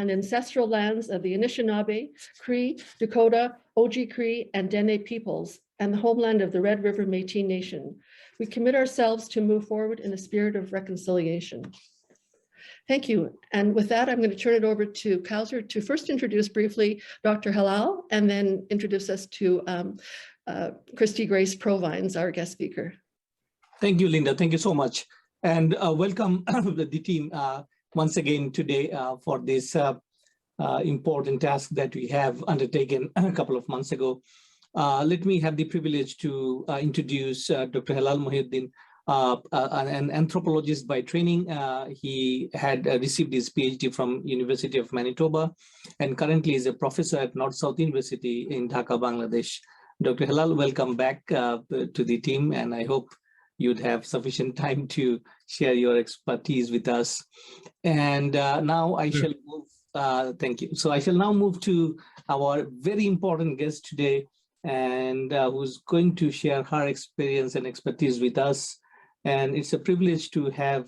on ancestral lands of the Anishinaabe, Cree, Dakota, Oji-Cree, and Dene peoples, and the homeland of the Red River Métis Nation. We commit ourselves to move forward in a spirit of reconciliation. Thank you. And with that, I'm going to turn it over to Kauser to first introduce briefly Dr. Halal, and then introduce us to Christy Grace Provines, our guest speaker. Thank you, Linda. Thank you so much. And welcome the team once again today for this important task that we have undertaken a couple of months ago. Let me have the privilege to introduce Dr. Halal Mohiuddin, an anthropologist by training. He had received his PhD from University of Manitoba and currently is a professor at North-South University in Dhaka, Bangladesh. Dr. Halal, welcome back to the team, and I hope you'd have sufficient time to share your expertise with us. And now I shall move, thank you. So I shall now move to our very important guest today, and who's going to share her experience and expertise with us. And it's a privilege to have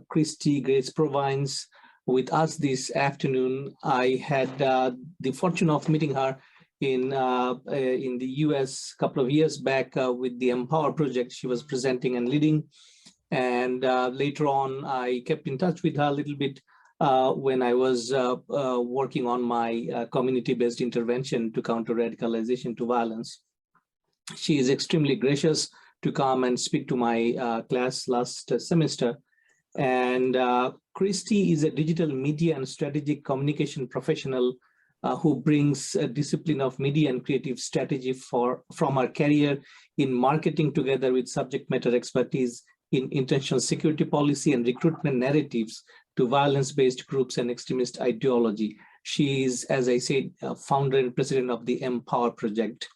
Christy Grace Provines with us this afternoon. I had the fortune of meeting her in the US a couple of years back with the Empower project she was presenting and leading. And later on, I kept in touch with her a little bit when I was working on my community-based intervention to counter radicalization to violence. She is extremely gracious to come and speak to my class last semester. And Christy is a digital media and strategic communication professional who brings a discipline of media and creative strategy from her career in marketing together with subject matter expertise in international security policy and recruitment narratives to violence-based groups and extremist ideology. She is, as I said, founder and president of the Empower project.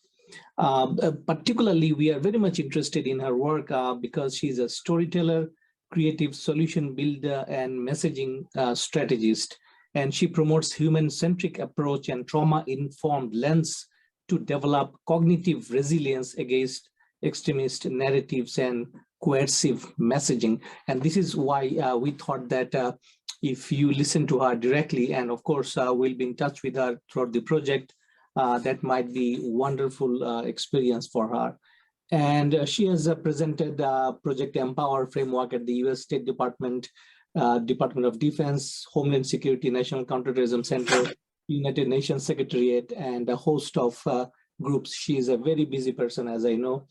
Particularly, we are very much interested in her work because she's a storyteller, creative solution builder, and messaging strategist. And she promotes human-centric approach and trauma-informed lens to develop cognitive resilience against extremist narratives and coercive messaging. And this is why we thought that if you listen to her directly, and of course, we'll be in touch with her throughout the project, that might be wonderful experience for her. And she has presented Project Empower framework at the US State Department, Department of Defense, Homeland Security, National Counterterrorism Center, United Nations Secretariat, and a host of groups. She is a very busy person, as I know.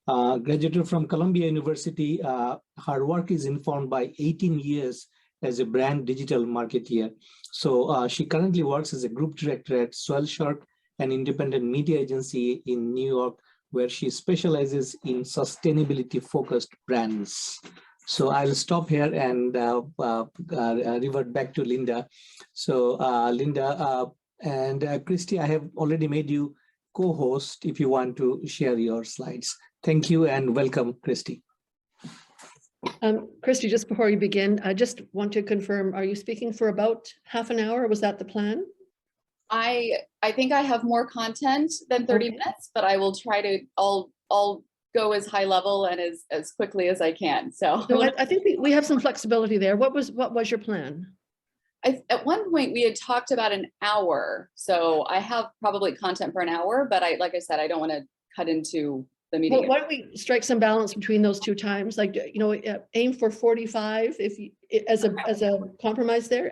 Graduated from Columbia University, her work is informed by 18 years as a brand digital marketeer. So she currently works as a group director at Swell Shark, an independent media agency in New York, where she specializes in sustainability-focused brands. So I'll stop here and revert back to Linda. So Linda and Christy, I have already made you co-host if you want to share your slides. Thank you and welcome, Christy. Christy, just before you begin, I just want to confirm, are you speaking for about half an hour? Was that the plan? I think I have more content than 30 minutes, but I will try to, I'll go as high level and as quickly as I can. So I think we have some flexibility there. What was your plan? At one point we had talked about an hour. So I have probably content for an hour, but like I said, I don't want to cut into the meeting. Well, why don't we strike some balance between those two times? Like, you know, aim for 45 if you, as a compromise there,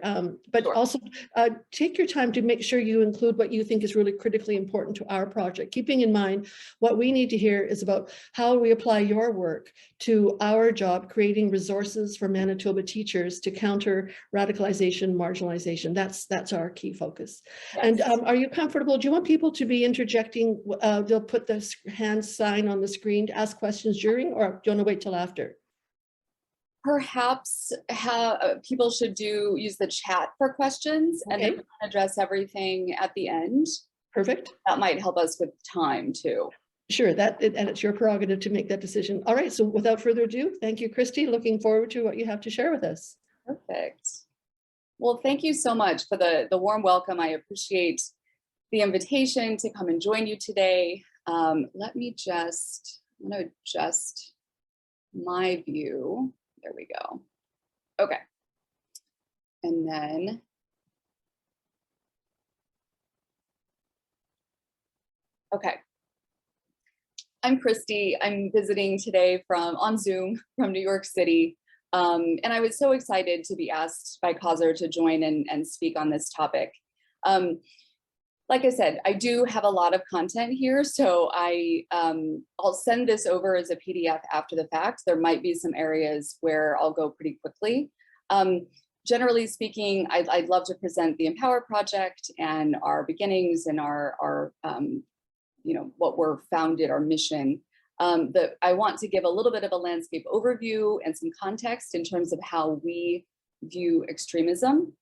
but sure. Also take your time to make sure you include what you think is really critically important to our project, keeping in mind what we need to hear is about how we apply your work to our job, creating resources for Manitoba teachers to counter radicalization, marginalization. That's our key focus. Yes. And are you comfortable? Do you want people to be interjecting? They'll put the hand sign on the screen to ask questions during, or do you want to wait till after? Perhaps people should use the chat for questions, okay, and then address everything at the end. Perfect. That might help us with time too. Sure, and it's your prerogative to make that decision. All right, so without further ado, thank you, Christy. Looking forward to what you have to share with us. Perfect. Well, thank you so much for the warm welcome. I appreciate the invitation to come and join you today. Let me just, I'm going to adjust my view. There we go. Okay. And then Okay. I'm Christy. I'm visiting today on Zoom from New York City. And I was so excited to be asked by Kaiser to join and speak on this topic. Like I said, I do have a lot of content here, so I'll send this over as a PDF after the fact. There might be some areas where I'll go pretty quickly. Generally speaking, I'd love to present the Empower Project and our beginnings and our what we're founded, our mission. I want to give a little bit of a landscape overview and some context in terms of how we view extremism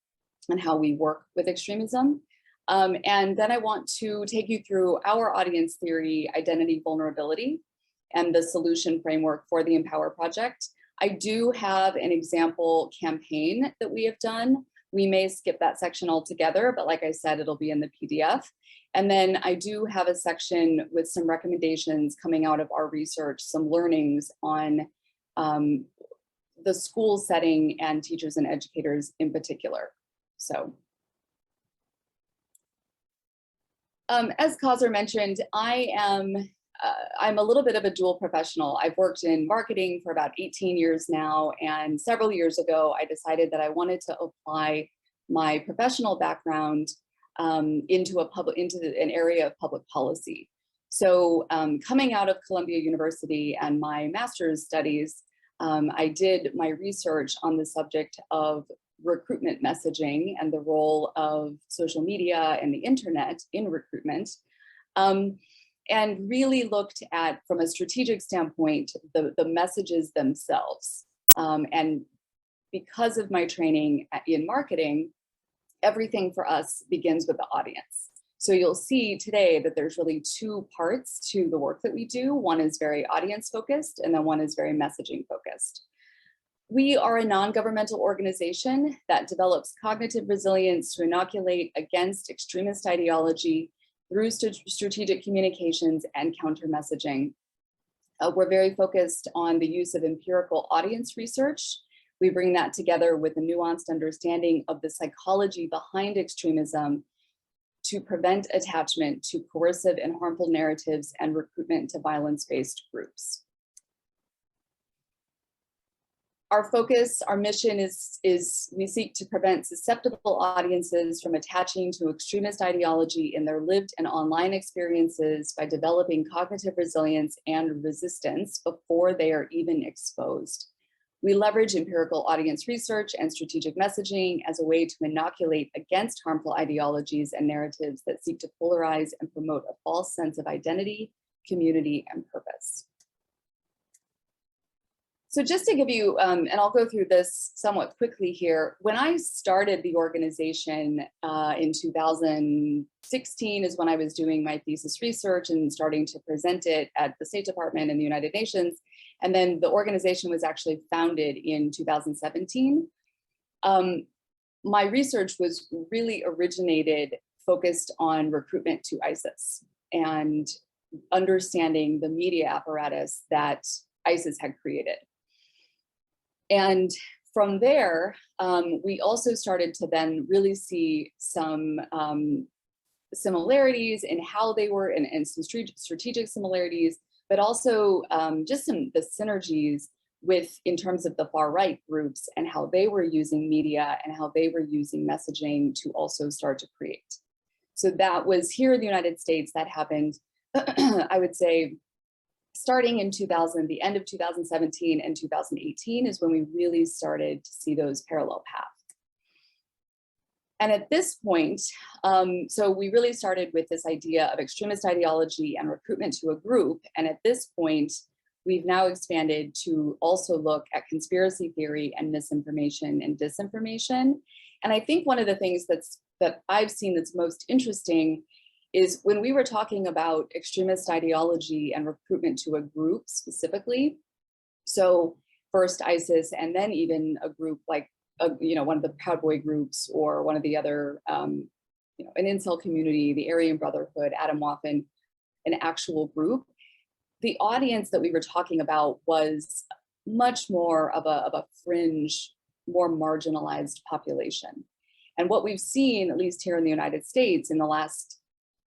and how we work with extremism. And then I want to take you through our audience theory, identity vulnerability, and the solution framework for the Empower Project. I do have an example campaign that we have done. We may skip that section altogether, but like I said, it'll be in the PDF. And then I do have a section with some recommendations coming out of our research, some learnings on the school setting and teachers and educators in particular. So. As Kaiser mentioned, I'm a little bit of a dual professional. I've worked in marketing for about 18 years now, and several years ago, I decided that I wanted to apply my professional background into an area of public policy. So coming out of Columbia University and my master's studies, I did my research on the subject of recruitment messaging and the role of social media and the internet in recruitment, and really looked at, from a strategic standpoint, the messages themselves. And because of my training in marketing, everything for us begins with the audience. So you'll see today that there's really two parts to the work that we do. One is very audience focused, and then one is very messaging focused. We are a non-governmental organization that develops cognitive resilience to inoculate against extremist ideology through strategic communications and counter messaging. We're very focused on the use of empirical audience research. We bring that together with a nuanced understanding of the psychology behind extremism to prevent attachment to coercive and harmful narratives and recruitment to violence-based groups. Our focus, our mission is we seek to prevent susceptible audiences from attaching to extremist ideology in their lived and online experiences by developing cognitive resilience and resistance before they are even exposed. We leverage empirical audience research and strategic messaging as a way to inoculate against harmful ideologies and narratives that seek to polarize and promote a false sense of identity, community, and purpose. So just to give you, and I'll go through this somewhat quickly here, when I started the organization in 2016 is when I was doing my thesis research and starting to present it at the State Department and the United Nations. And then the organization was actually founded in 2017. My research was really focused on recruitment to ISIS and understanding the media apparatus that ISIS had created. And from there, we also started to then really see some similarities in how they were and some strategic similarities, but also just the synergies in terms of the far right groups and how they were using media and how they were using messaging to also start to create. So that was here in the United States, that happened, I would say, starting in the end of 2017 and 2018 is when we really started to see those parallel paths. And at this point, so we really started with this idea of extremist ideology and recruitment to a group. And at this point, we've now expanded to also look at conspiracy theory and misinformation and disinformation. And I think one of the things that I've seen that's most interesting is when we were talking about extremist ideology and recruitment to a group specifically. So first ISIS, and then even a group like, one of the Proud Boy groups or one of the other, an incel community, the Aryan Brotherhood, Adam Waffen, an actual group. The audience that we were talking about was much more of a fringe, more marginalized population. And what we've seen, at least here in the United States in the last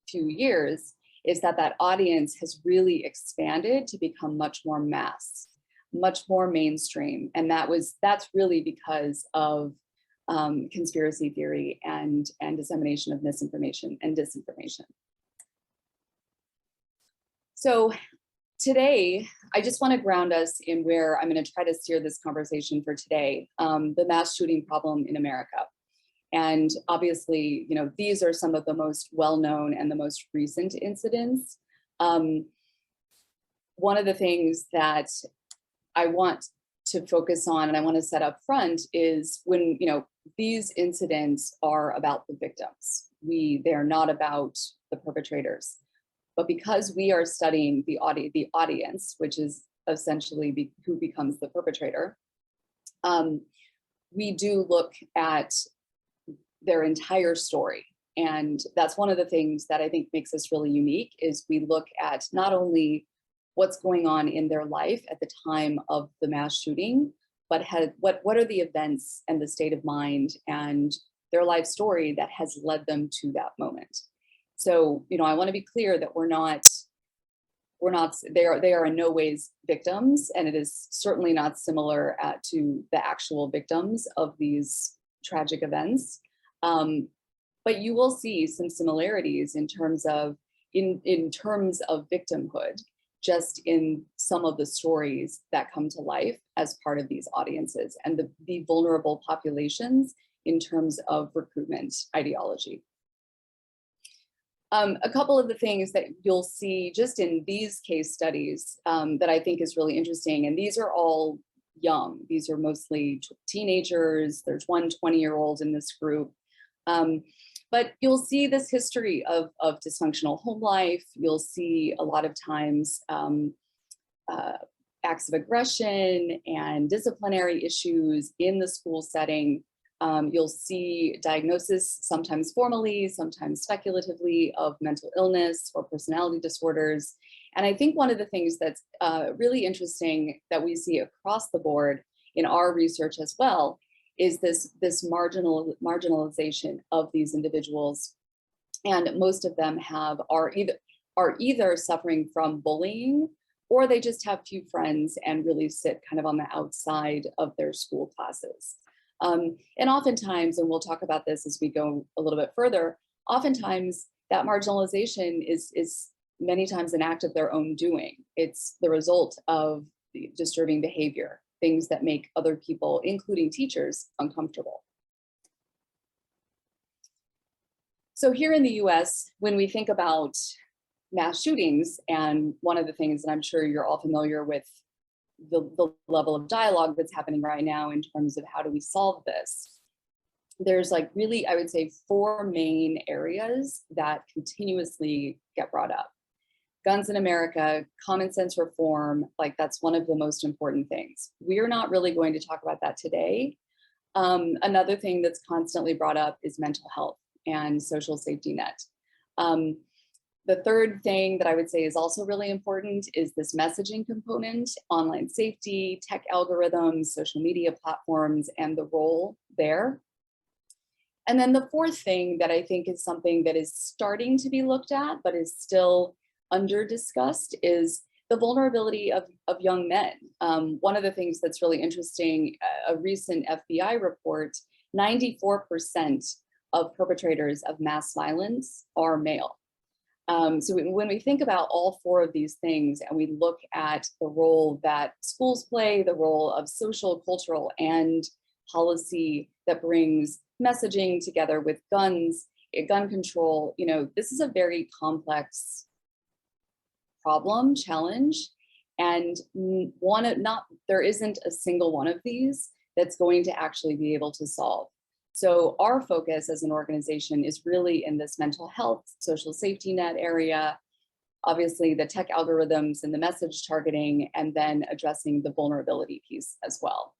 few years, is that that audience has really expanded to become much more mass, much more mainstream. And that's really because of conspiracy theory and dissemination of misinformation and disinformation. So today, I just want to ground us in where I'm going to try to steer this conversation for today, the mass shooting problem in America. And obviously, you know, these are some of the most well-known and the most recent incidents. One of the things that I want to focus on and I want to set up front is when, you know, these incidents are about the victims. They're not about the perpetrators. But because we are studying the audience, which is essentially who becomes the perpetrator, we do look at their entire story. And that's one of the things that I think makes us really unique is we look at not only what's going on in their life at the time of the mass shooting, but what are the events and the state of mind and their life story that has led them to that moment. So, you know, I want to be clear that they are in no ways victims, and it is certainly not similar to the actual victims of these tragic events. But you will see some similarities in terms of victimhood, just in some of the stories that come to life as part of these audiences and the vulnerable populations in terms of recruitment ideology. A couple of the things that you'll see just in these case studies that I think is really interesting, and these are all young. These are mostly teenagers. There's one 20-year-old in this group. But you'll see this history of dysfunctional home life. You'll see a lot of times acts of aggression and disciplinary issues in the school setting. You'll see diagnosis, sometimes formally, sometimes speculatively, of mental illness or personality disorders. And I think one of the things that's really interesting that we see across the board in our research as well is this marginalization of these individuals. And most of them are either suffering from bullying, or they just have few friends and really sit kind of on the outside of their school classes. And oftentimes, and we'll talk about this as we go a little bit further, oftentimes that marginalization is many times an act of their own doing. It's the result of the disturbing behavior, things that make other people, including teachers, uncomfortable. So here in the US, when we think about mass shootings, and one of the things that I'm sure you're all familiar with, the level of dialogue that's happening right now in terms of how do we solve this, there's like really, I would say, 4 main areas that continuously get brought up. Guns in America, common sense reform, like that's one of the most important things. We are not really going to talk about that today. Another thing that's constantly brought up is mental health and social safety net. The third thing that I would say is also really important is this messaging component, online safety, tech algorithms, social media platforms, and the role there. And then the fourth thing that I think is something that is starting to be looked at, but is still under discussed, is the vulnerability of young men. One of the things that's really interesting, a recent FBI report, 94% of perpetrators of mass violence are male. So when we think about all 4 of these things and we look at the role that schools play, the role of social, cultural, and policy that brings messaging together with guns, gun control, you know, this is a very complex problem, challenge, and there isn't a single one of these that's going to actually be able to solve. So our focus as an organization is really in this mental health, social safety net area, obviously the tech algorithms and the message targeting, and then addressing the vulnerability piece as well.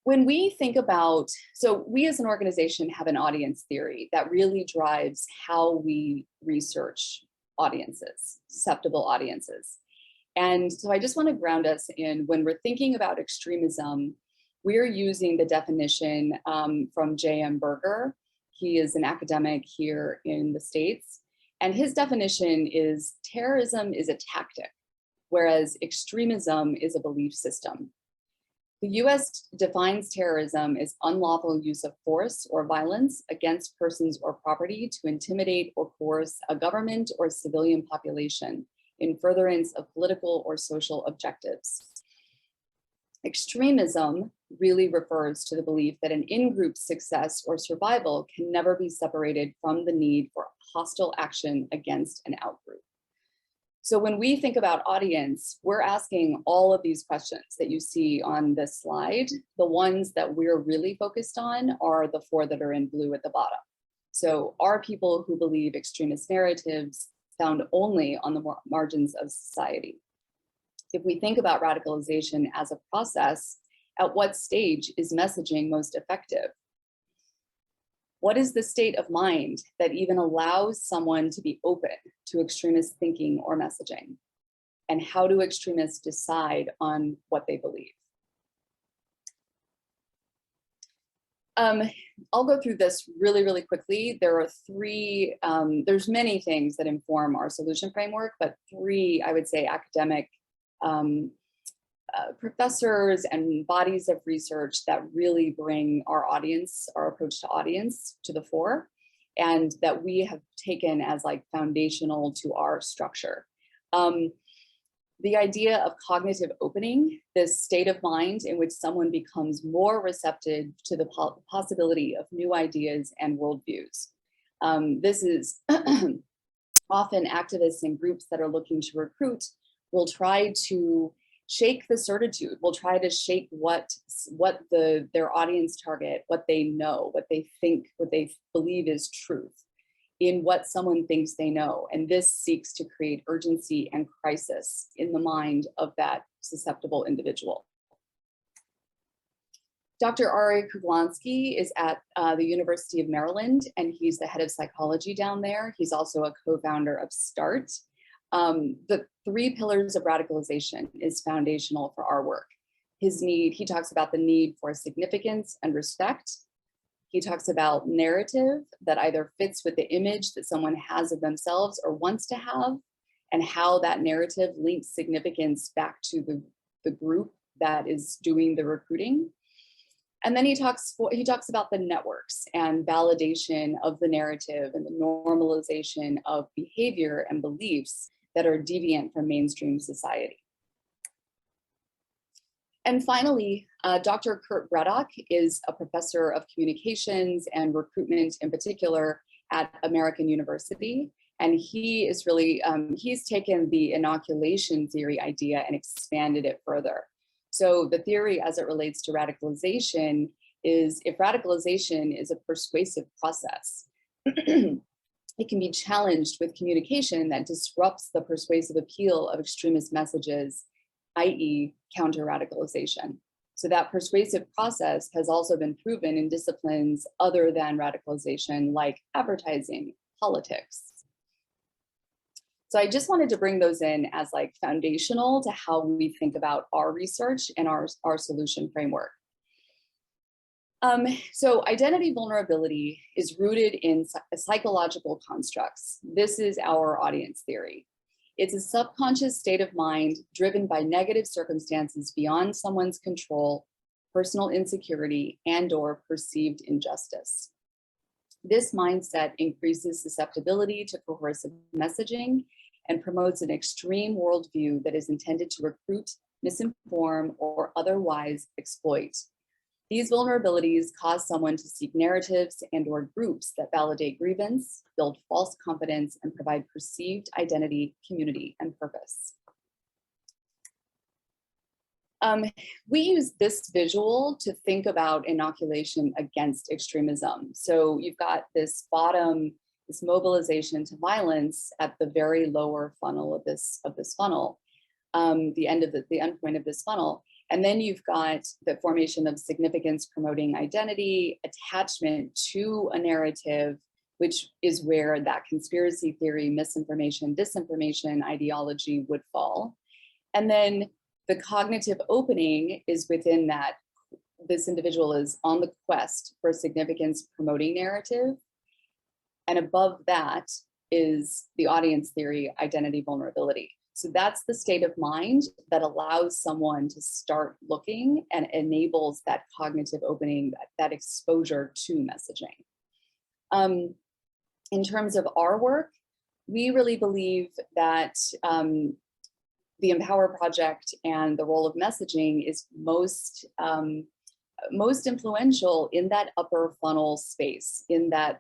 When we think about, so we as an organization have an audience theory that really drives how we research audiences, susceptible audiences. And so I just want to ground us in, when we're thinking about extremism, we're using the definition from J.M. Berger. He is an academic here in the States, and his definition is terrorism is a tactic, whereas extremism is a belief system. The US defines terrorism as unlawful use of force or violence against persons or property to intimidate or coerce a government or civilian population in furtherance of political or social objectives. Extremism really refers to the belief that an in-group success or survival can never be separated from the need for hostile action against an out-group. So when we think about audience, we're asking all of these questions that you see on this slide. The ones that we're really focused on are the 4 that are in blue at the bottom. So are people who believe extremist narratives found only on the margins of society? If we think about radicalization as a process, at what stage is messaging most effective? What is the state of mind that even allows someone to be open to extremist thinking or messaging? And how do extremists decide on what they believe? I'll go through this really, really quickly. There are 3, there's many things that inform our solution framework, but 3, I would say, academic professors and bodies of research that really bring our audience, our approach to audience, to the fore, and that we have taken as like foundational to our structure. The idea of cognitive opening, this state of mind in which someone becomes more receptive to the possibility of new ideas and worldviews. This is often activists and groups that are looking to recruit will try to shake the certitude, will try to shake what their audience target, what they know, what they think, what they believe is truth in what someone thinks they know. And this seeks to create urgency and crisis in the mind of that susceptible individual. Dr. Ari Kuglansky is at the University of Maryland, and he's the head of psychology down there. He's also a co-founder of START. The 3 pillars of radicalization is foundational for our work. He talks about the need for significance and respect. He talks about narrative that either fits with the image that someone has of themselves or wants to have, and how that narrative links significance back to the group that is doing the recruiting. And then he talks about the networks and validation of the narrative and the normalization of behavior and beliefs that are deviant from mainstream society. And finally, Dr. Kurt Braddock is a professor of communications and recruitment in particular at American University. And he is really, he's taken the inoculation theory idea and expanded it further. So the theory as it relates to radicalization is, if radicalization is a persuasive process, it can be challenged with communication that disrupts the persuasive appeal of extremist messages, i.e. counter-radicalization. So that persuasive process has also been proven in disciplines other than radicalization, like advertising, politics. So I just wanted to bring those in as like foundational to how we think about our research and our solution framework. So identity vulnerability is rooted in psychological constructs. This is our audience theory. It's a subconscious state of mind driven by negative circumstances beyond someone's control, personal insecurity, and/or perceived injustice. This mindset increases susceptibility to coercive messaging and promotes an extreme worldview that is intended to recruit, misinform, or otherwise exploit. These vulnerabilities cause someone to seek narratives and/or groups that validate grievance, build false confidence, and provide perceived identity, community, and purpose. We use this visual to think about inoculation against extremism. So you've got this bottom, this mobilization to violence at the very lower funnel of this funnel, the endpoint of this funnel. And then you've got the formation of significance promoting identity, attachment to a narrative, which is where that conspiracy theory, misinformation, disinformation ideology would fall. And then the cognitive opening is within that. This individual is on the quest for significance promoting narrative, And above that is the audience theory, identity vulnerability. So that's the state of mind that allows someone to start looking and enables that cognitive opening, that exposure to messaging. In terms of our work, we really believe that the Empower Project and the role of messaging is most influential in that upper funnel space, in that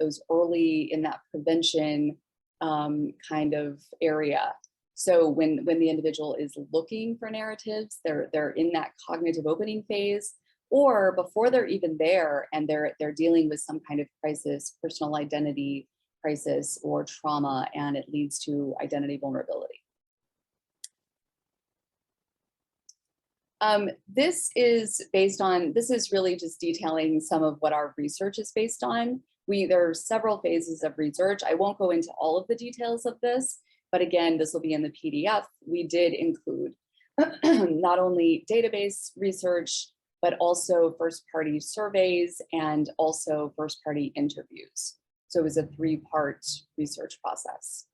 prevention kind of area. So when the individual is looking for narratives, they're in that cognitive opening phase, or before they're even there and they're dealing with some kind of crisis, personal identity crisis or trauma, and it leads to identity vulnerability. This is really just detailing some of what our research is based on. There are several phases of research. I won't go into all of the details of this, but again, this will be in the PDF. We did include not only database research, but also first-party surveys and also first-party interviews. So it was a 3-part research process.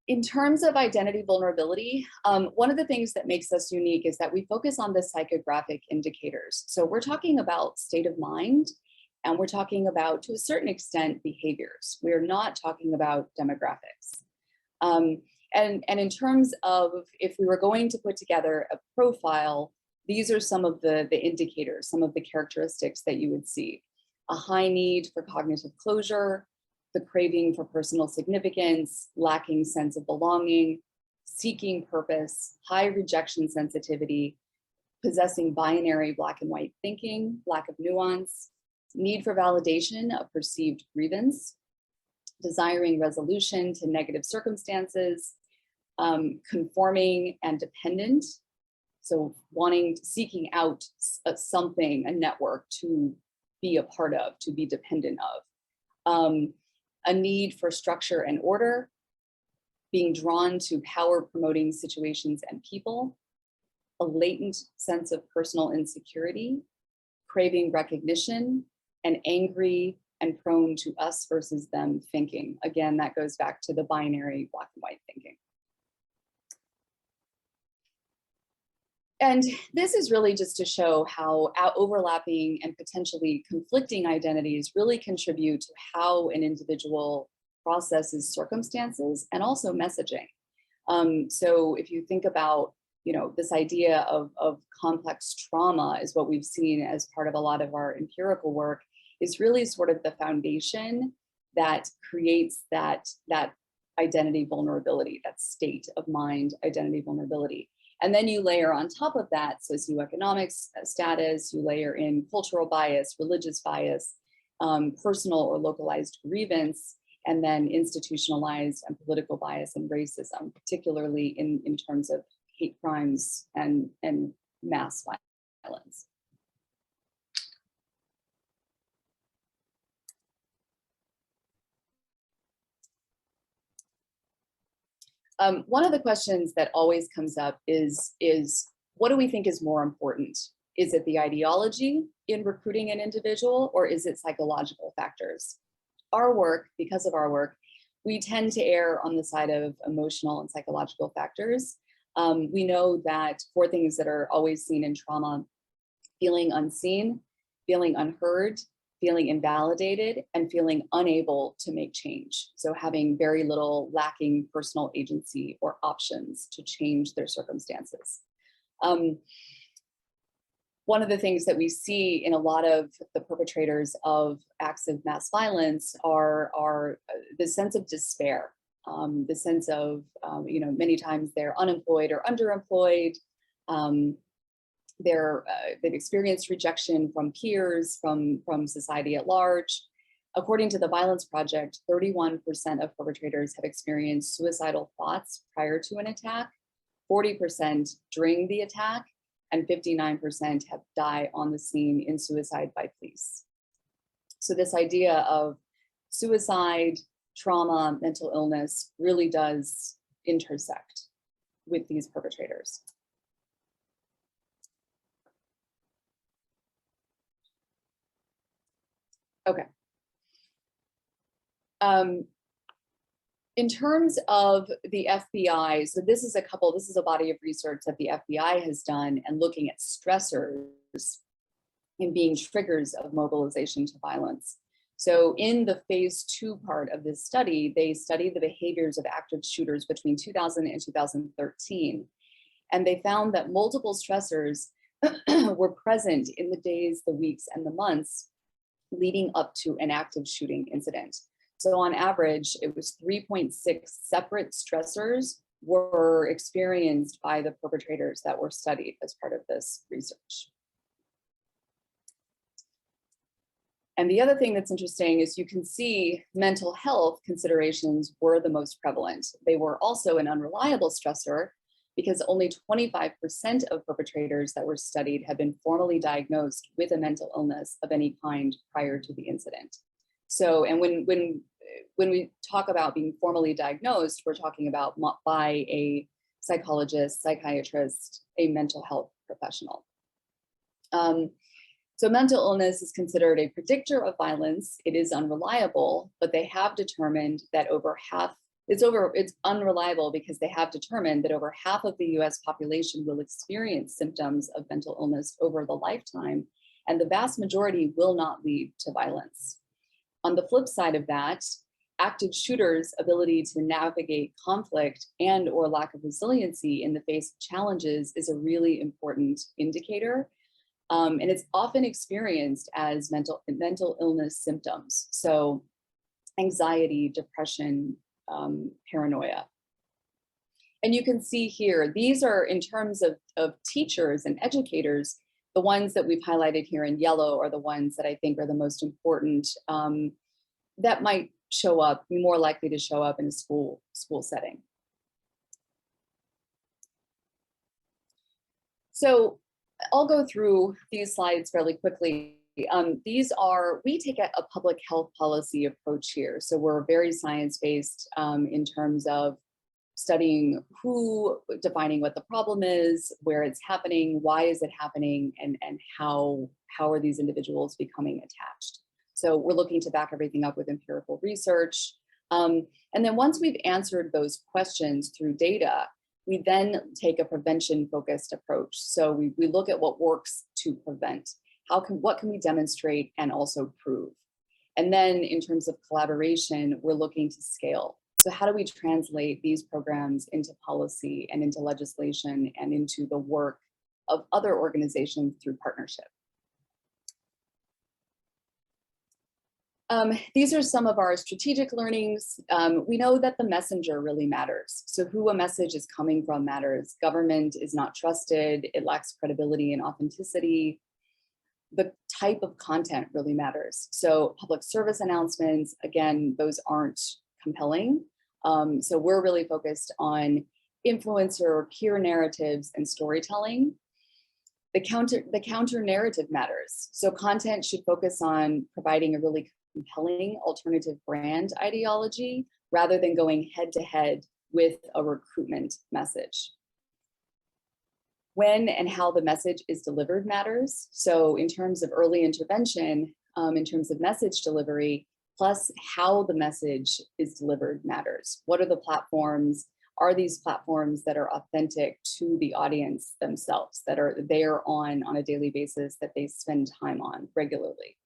In terms of identity vulnerability, one of the things that makes us unique is that we focus on the psychographic indicators. So we're talking about state of mind, and we're talking about, to a certain extent, behaviors. We're not talking about demographics. And in terms of, if we were going to put together a profile, these are some of the indicators, some of the characteristics that you would see. A high need for cognitive closure, the craving for personal significance, lacking sense of belonging, seeking purpose, high rejection sensitivity, possessing binary black and white thinking, lack of nuance, need for validation of perceived grievance, desiring resolution to negative circumstances, conforming and dependent. So seeking out something, a network to be a part of, to be dependent of. A need for structure and order, being drawn to power promoting situations and people, a latent sense of personal insecurity, craving recognition, and angry and prone to us versus them thinking. Again, that goes back to the binary black and white thinking. And this is really just to show how overlapping and potentially conflicting identities really contribute to how an individual processes circumstances and also messaging. So if you think about, this idea of complex trauma is what we've seen as part of a lot of our empirical work, is really sort of the foundation that creates that identity vulnerability, that state of mind identity vulnerability. And then you layer on top of that socioeconomic status, you layer in cultural bias, religious bias, personal or localized grievance, and then institutionalized and political bias and racism, particularly in terms of hate crimes and mass violence. One of the questions that always comes up is what do we think is more important? Is it the ideology in recruiting an individual, or is it psychological factors? Our work, because of our work, we tend to err on the side of emotional and psychological factors. We know that 4 things that are always seen in trauma: feeling unseen, feeling unheard, feeling invalidated, and feeling unable to make change. So having very little, lacking personal agency or options to change their circumstances. One of the things that we see in a lot of the perpetrators of acts of mass violence are the sense of despair, the sense of, many times they're unemployed or underemployed. They've experienced rejection from peers, from society at large. According to the Violence Project, 31% of perpetrators have experienced suicidal thoughts prior to an attack, 40% during the attack, and 59% have died on the scene in suicide by police. So this idea of suicide, trauma, mental illness really does intersect with these perpetrators. Okay, In terms of the FBI, so this is a body of research that the FBI has done and looking at stressors and being triggers of mobilization to violence. So in the phase 2 part of this study, they studied the behaviors of active shooters between 2000 and 2013. And they found that multiple stressors were present in the days, the weeks, and the months leading up to an active shooting incident. So on average, it was 3.6 separate stressors were experienced by the perpetrators that were studied as part of this research. And the other thing that's interesting is you can see mental health considerations were the most prevalent. They were also an unreliable stressor because only 25% of perpetrators that were studied had been formally diagnosed with a mental illness of any kind prior to the incident. So, and when we talk about being formally diagnosed, we're talking about by a psychologist, psychiatrist, a mental health professional. So mental illness is considered a predictor of violence. It is unreliable, but they have determined that it's unreliable because they have determined that over half of the US population will experience symptoms of mental illness over the lifetime, and the vast majority will not lead to violence. On the flip side of that, active shooters' ability to navigate conflict and or lack of resiliency in the face of challenges is a really important indicator. And it's often experienced as mental illness symptoms. So anxiety, depression, paranoia. And you can see here, these are in terms of teachers and educators, the ones that we've highlighted here in yellow are the ones that I think are the most important that might show up, be more likely to show up in a school setting. So I'll go through these slides fairly quickly. We take a public health policy approach here. So we're very science-based in terms of studying defining what the problem is, where it's happening, why is it happening, and how are these individuals becoming attached. So we're looking to back everything up with empirical research. And then once we've answered those questions through data, we then take a prevention-focused approach. So we look at what works to prevent. What can we demonstrate and also prove? And then in terms of collaboration, we're looking to scale. So how do we translate these programs into policy and into legislation and into the work of other organizations through partnership? These are some of our strategic learnings. We know that the messenger really matters. So who a message is coming from matters. Government is not trusted. It lacks credibility and authenticity. The type of content really matters. So public service announcements, again, those aren't compelling. So we're really focused on influencer, peer narratives, and storytelling. The counter narrative matters. So content should focus on providing a really compelling alternative brand ideology rather than going head to head with a recruitment message. When and how the message is delivered matters. So in terms of early intervention, in terms of message delivery, plus how the message is delivered matters. What are the platforms? Are these platforms that are authentic to the audience themselves, that are there on a daily basis, that they spend time on regularly?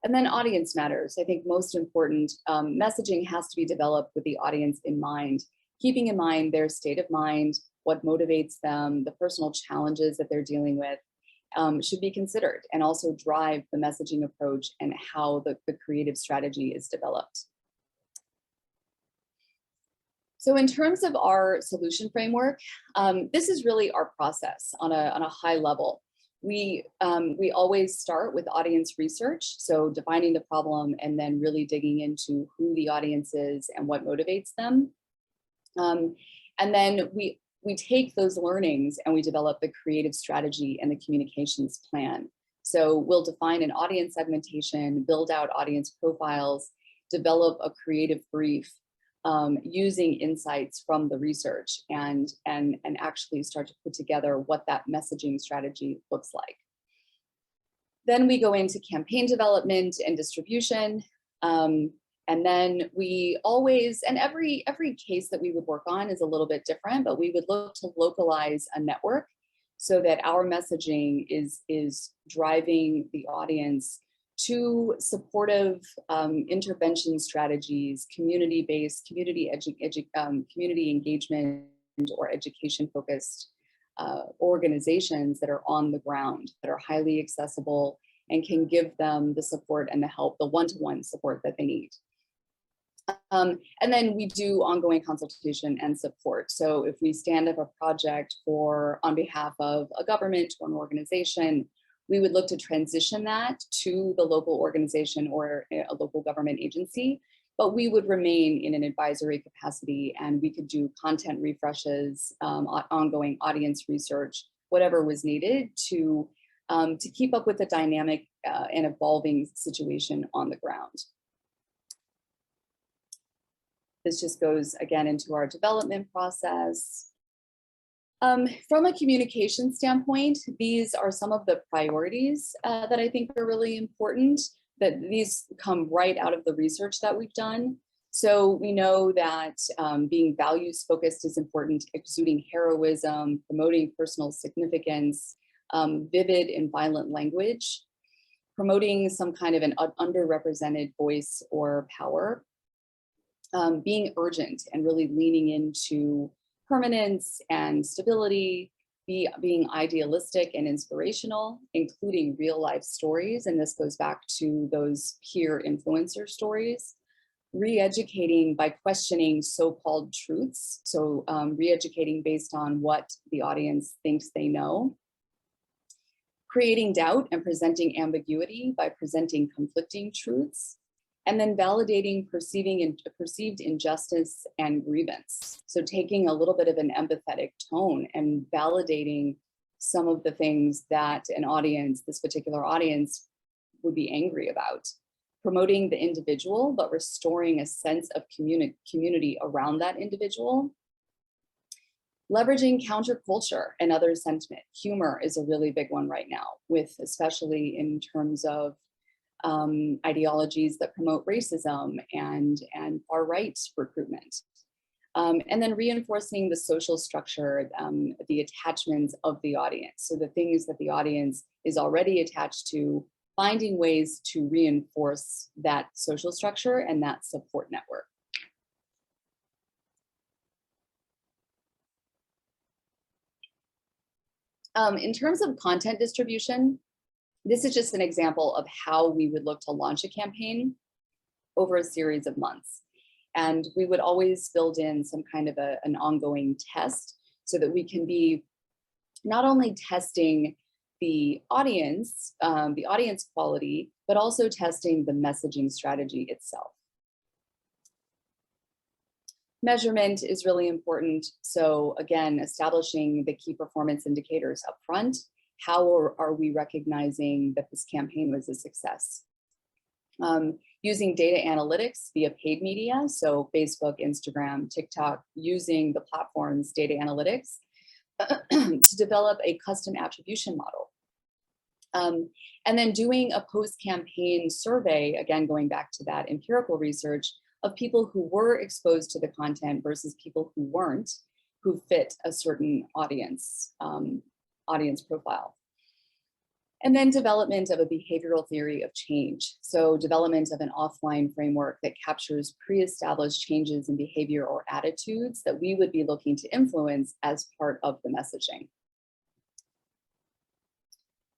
And then audience matters. I think most important, messaging has to be developed with the audience in mind, keeping in mind their state of mind, what motivates them, the personal challenges that they're dealing with should be considered, and also drive the messaging approach and how the creative strategy is developed. So in terms of our solution framework, this is really our process on a high level. We always start with audience research, so defining the problem and then really digging into who the audience is and what motivates them. And then we take those learnings and we develop the creative strategy and the communications plan. So we'll define an audience segmentation, build out audience profiles, develop a creative brief using insights from the research and actually start to put together what that messaging strategy looks like. Then we go into campaign development and distribution. And then we always, and every case that we would work on is a little bit different, but we would look to localize a network so that our messaging is driving the audience to supportive intervention strategies, community-based, community engagement or education-focused organizations that are on the ground, that are highly accessible and can give them the support and the help, the one-to-one support that they need. And then we do ongoing consultation and support. So if we stand up a project on behalf of a government or an organization, we would look to transition that to the local organization or a local government agency, but we would remain in an advisory capacity, and we could do content refreshes, ongoing audience research, whatever was needed to keep up with the dynamic and evolving situation on the ground. This just goes again into our development process. From a communication standpoint, these are some of the priorities that I think are really important, that these come right out of the research that we've done. So we know that being values focused is important, exuding heroism, promoting personal significance, vivid and violent language, promoting some kind of an underrepresented voice or power, being urgent and really leaning into permanence and stability, being idealistic and inspirational, including real life stories. And this goes back to those peer influencer stories. Re-educating by questioning so-called truths. So re-educating based on what the audience thinks they know. Creating doubt and presenting ambiguity by presenting conflicting truths. And then validating perceived injustice and grievance. So taking a little bit of an empathetic tone and validating some of the things that an audience, this particular audience, would be angry about. Promoting the individual, but restoring a sense of community around that individual. Leveraging counterculture and other sentiment. Humor is a really big one right now, especially in terms of ideologies that promote racism and far-right recruitment. And then reinforcing the social structure, the attachments of the audience. So the things that the audience is already attached to, finding ways to reinforce that social structure and that support network. In terms of content distribution, this is just an example of how we would look to launch a campaign over a series of months. And we would always build in some kind of an ongoing test so that we can be not only testing the audience quality, but also testing the messaging strategy itself. Measurement is really important. So again, establishing the key performance indicators up front. How are we recognizing that this campaign was a success? Using data analytics via paid media, so Facebook, Instagram, TikTok, using the platform's data analytics to develop a custom attribution model. And then doing a post-campaign survey, again, going back to that empirical research of people who were exposed to the content versus people who weren't, who fit a certain audience profile. And then development of a behavioral theory of change. So development of an offline framework that captures pre-established changes in behavior or attitudes that we would be looking to influence as part of the messaging.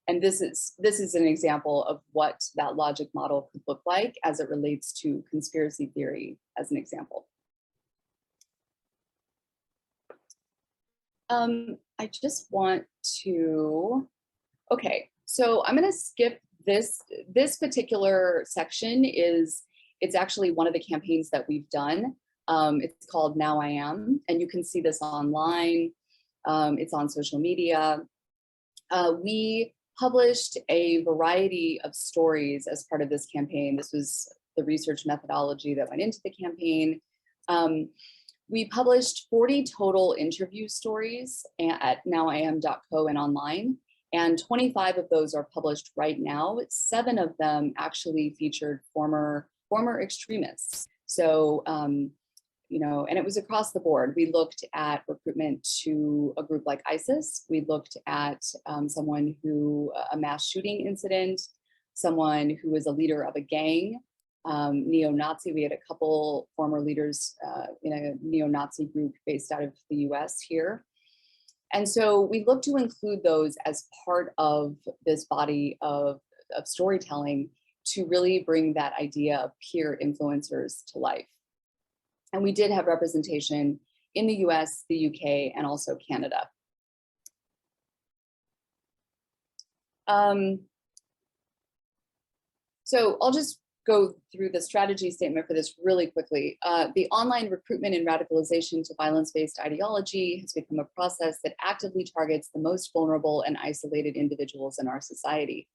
And this is an example of what that logic model could look like as it relates to conspiracy theory, as an example. I just want to, okay, so I'm gonna skip this. This particular section it's actually one of the campaigns that we've done. It's called Now I Am, and you can see this online. It's on social media. We published a variety of stories as part of this campaign. This was the research methodology that went into the campaign. We published 40 total interview stories at nowiam.co and online, and 25 of those are published right now. 7 of them actually featured former former extremists. So, you know, and it was across the board. We looked at recruitment to a group like ISIS. We looked at someone who, a mass shooting incident, someone who was a leader of a gang, neo-Nazi. We had a couple former leaders in a neo-Nazi group based out of the US here. And so we look to include those as part of this body of storytelling to really bring that idea of peer influencers to life. And we did have representation in the US, the UK, and also Canada. So I'll just go through the strategy statement for this really quickly. The online recruitment and radicalization to violence-based ideology has become a process that actively targets the most vulnerable and isolated individuals in our society,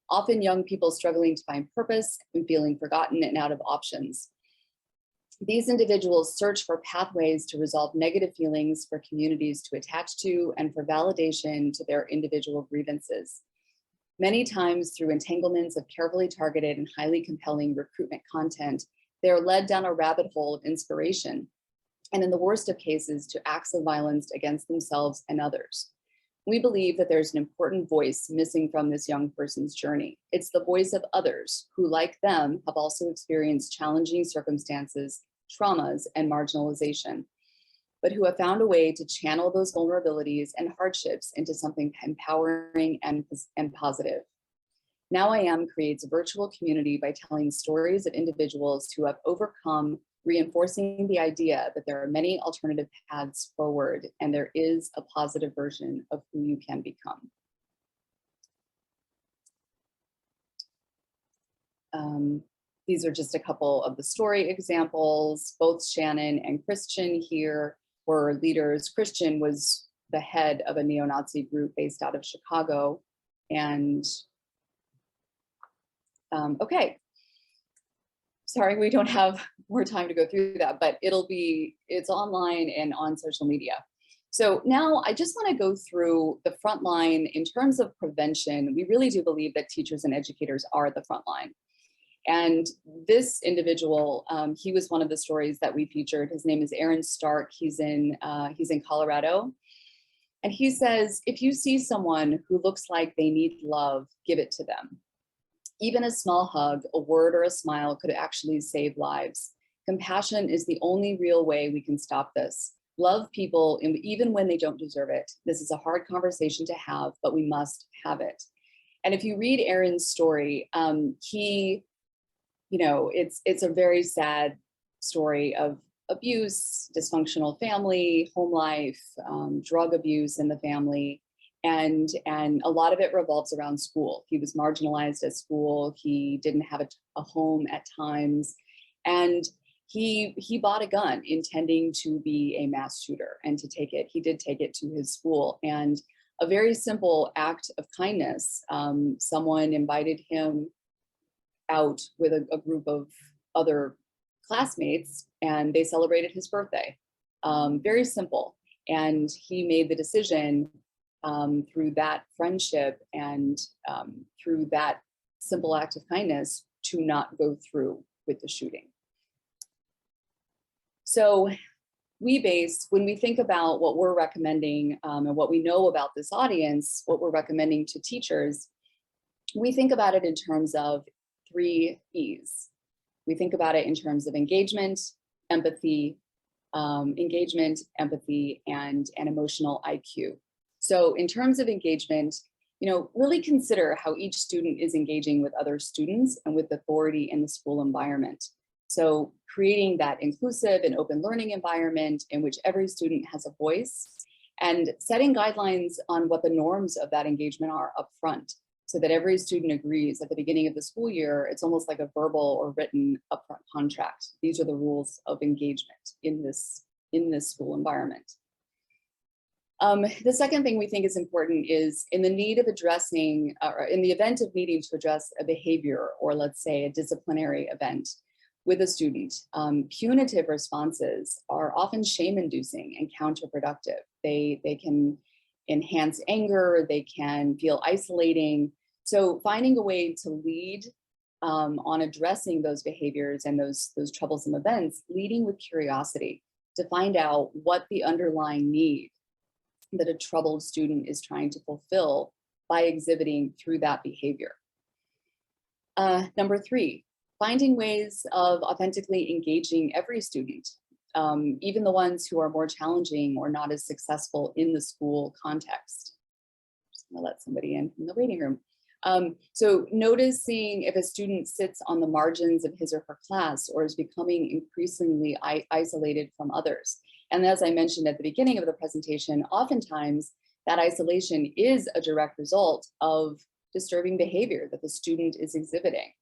often young people struggling to find purpose and feeling forgotten and out of options. These individuals search for pathways to resolve negative feelings, for communities to attach to, and for validation to their individual grievances. Many times through entanglements of carefully targeted and highly compelling recruitment content, they are led down a rabbit hole of inspiration, and in the worst of cases, to acts of violence against themselves and others. We believe that there's an important voice missing from this young person's journey. It's the voice of others who, like them, have also experienced challenging circumstances, traumas, and marginalization, but who have found a way to channel those vulnerabilities and hardships into something empowering and positive. Now I Am creates a virtual community by telling stories of individuals who have overcome, reinforcing the idea that there are many alternative paths forward and there is a positive version of who you can become. These are just a couple of the story examples. Both Shannon and Christian here were leaders. Christian was the head of a neo-Nazi group based out of Chicago. And okay, sorry, we don't have more time to go through that, but it's online and on social media. So now I just want to go through the front line in terms of prevention. We really do believe that teachers and educators are the front line. And this individual, he was one of the stories that we featured. His name is Aaron Stark. He's in Colorado. And he says, if you see someone who looks like they need love, give it to them. Even a small hug, a word, or a smile could actually save lives. Compassion is the only real way we can stop this. Love people, even when they don't deserve it. This is a hard conversation to have, but we must have it. And if you read Aaron's story, you know, it's a very sad story of abuse, dysfunctional family, home life, drug abuse in the family. And a lot of it revolves around school. He was marginalized at school. He didn't have a home at times. And he bought a gun intending to be a mass shooter and to take it. He did take it to his school. And a very simple act of kindness, someone invited him out with a group of other classmates and they celebrated his birthday. Very simple. And he made the decision through that friendship and through that simple act of kindness to not go through with the shooting. So when we think about what we're recommending and what we know about this audience, what we're recommending to teachers, we think about it in terms of 3 E's. We think about it in terms of engagement, empathy, and emotional IQ. So in terms of engagement, you know, really consider how each student is engaging with other students and with authority in the school environment. So creating that inclusive and open learning environment in which every student has a voice and setting guidelines on what the norms of that engagement are up front, so that every student agrees at the beginning of the school year. It's almost like a verbal or written upfront contract. These are the rules of engagement in this school environment. The second thing we think is important is in the need of addressing, or in the event of needing to address a behavior, or let's say a disciplinary event with a student, punitive responses are often shame-inducing and counterproductive. They can enhance anger, they can feel isolating. So finding a way to lead on addressing those behaviors and those troublesome events, leading with curiosity to find out what the underlying need that a troubled student is trying to fulfill by exhibiting through that behavior. Number 3, finding ways of authentically engaging every student, even the ones who are more challenging or not as successful in the school context. Just gonna let somebody in from the waiting room. So noticing if a student sits on the margins of his or her class or is becoming increasingly isolated from others. And as I mentioned at the beginning of the presentation, oftentimes that isolation is a direct result of disturbing behavior that the student is exhibiting.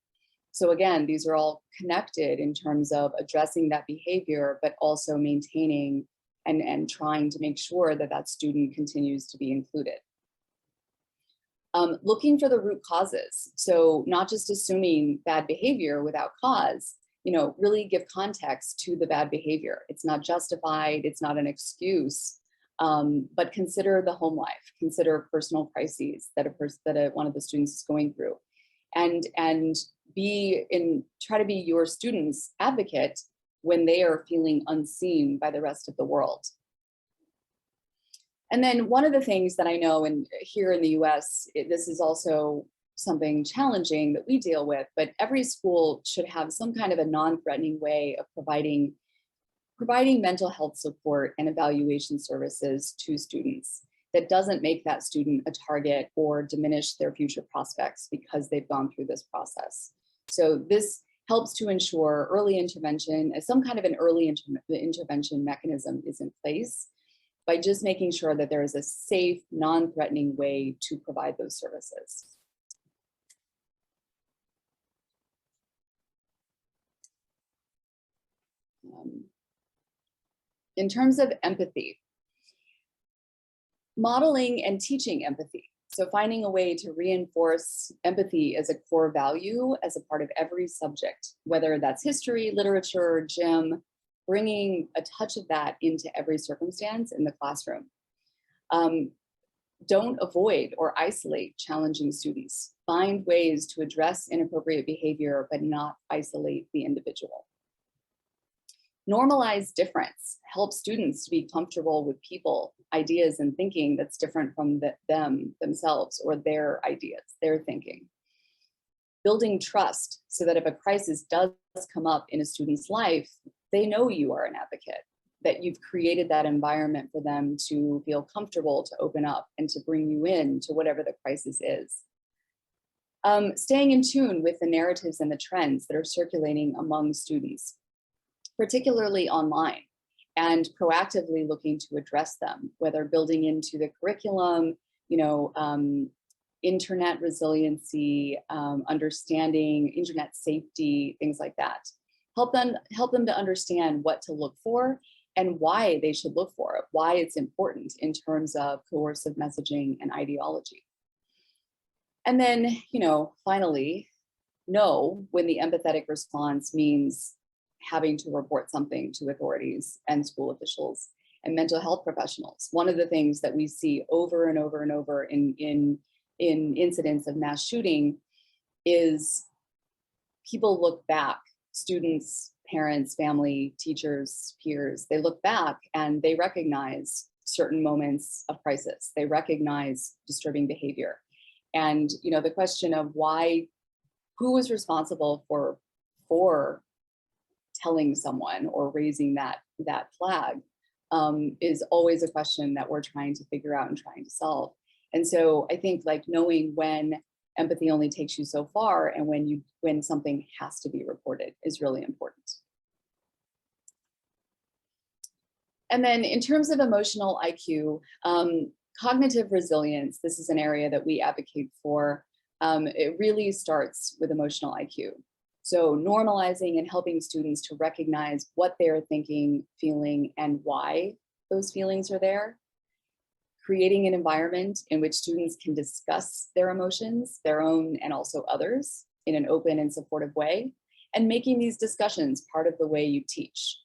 So again, these are all connected in terms of addressing that behavior, but also maintaining and trying to make sure that that student continues to be included. Looking for the root causes. So not just assuming bad behavior without cause, really give context to the bad behavior. It's not justified, it's not an excuse, but consider the home life, consider personal crises that one of the students is going through, and try to be your student's advocate when they are feeling unseen by the rest of the world. And then one of the things that I know, and here in the US, this is also something challenging that we deal with, but every school should have some kind of a non-threatening way of providing mental health support and evaluation services to students that doesn't make that student a target or diminish their future prospects because they've gone through this process. So this helps to ensure early intervention, as some kind of an early intervention mechanism is in place, by just making sure that there is a safe, non-threatening way to provide those services. In terms of empathy, modeling and teaching empathy. So finding a way to reinforce empathy as a core value as a part of every subject, whether that's history, literature, gym, bringing a touch of that into every circumstance in the classroom. Don't avoid or isolate challenging students. Find ways to address inappropriate behavior, but not isolate the individual. Normalize difference. Help students to be comfortable with people, ideas, and thinking that's different from themselves or their ideas, their thinking. Building trust so that if a crisis does come up in a student's life, they know you are an advocate, that you've created that environment for them to feel comfortable to open up and to bring you in to whatever the crisis is. Staying in tune with the narratives and the trends that are circulating among students, particularly online, and proactively looking to address them, whether building into the curriculum, internet resiliency, understanding internet safety, things like that. Help them to understand what to look for and why they should look for it, why it's important in terms of coercive messaging and ideology. And then, finally, know when the empathetic response means having to report something to authorities and school officials and mental health professionals. One of the things that we see over and over and over in incidents of mass shooting is people look back, students, parents, family, teachers, peers, they look back and they recognize certain moments of crisis. They recognize disturbing behavior. And the question of who was responsible for telling someone or raising that flag is always a question that we're trying to figure out and trying to solve. And so I think knowing when empathy only takes you so far and when something has to be reported is really important. And then in terms of emotional IQ, cognitive resilience, this is an area that we advocate for. It really starts with emotional IQ. So normalizing and helping students to recognize what they're thinking, feeling, and why those feelings are there. Creating an environment in which students can discuss their emotions, their own and also others, in an open and supportive way, and making these discussions part of the way you teach.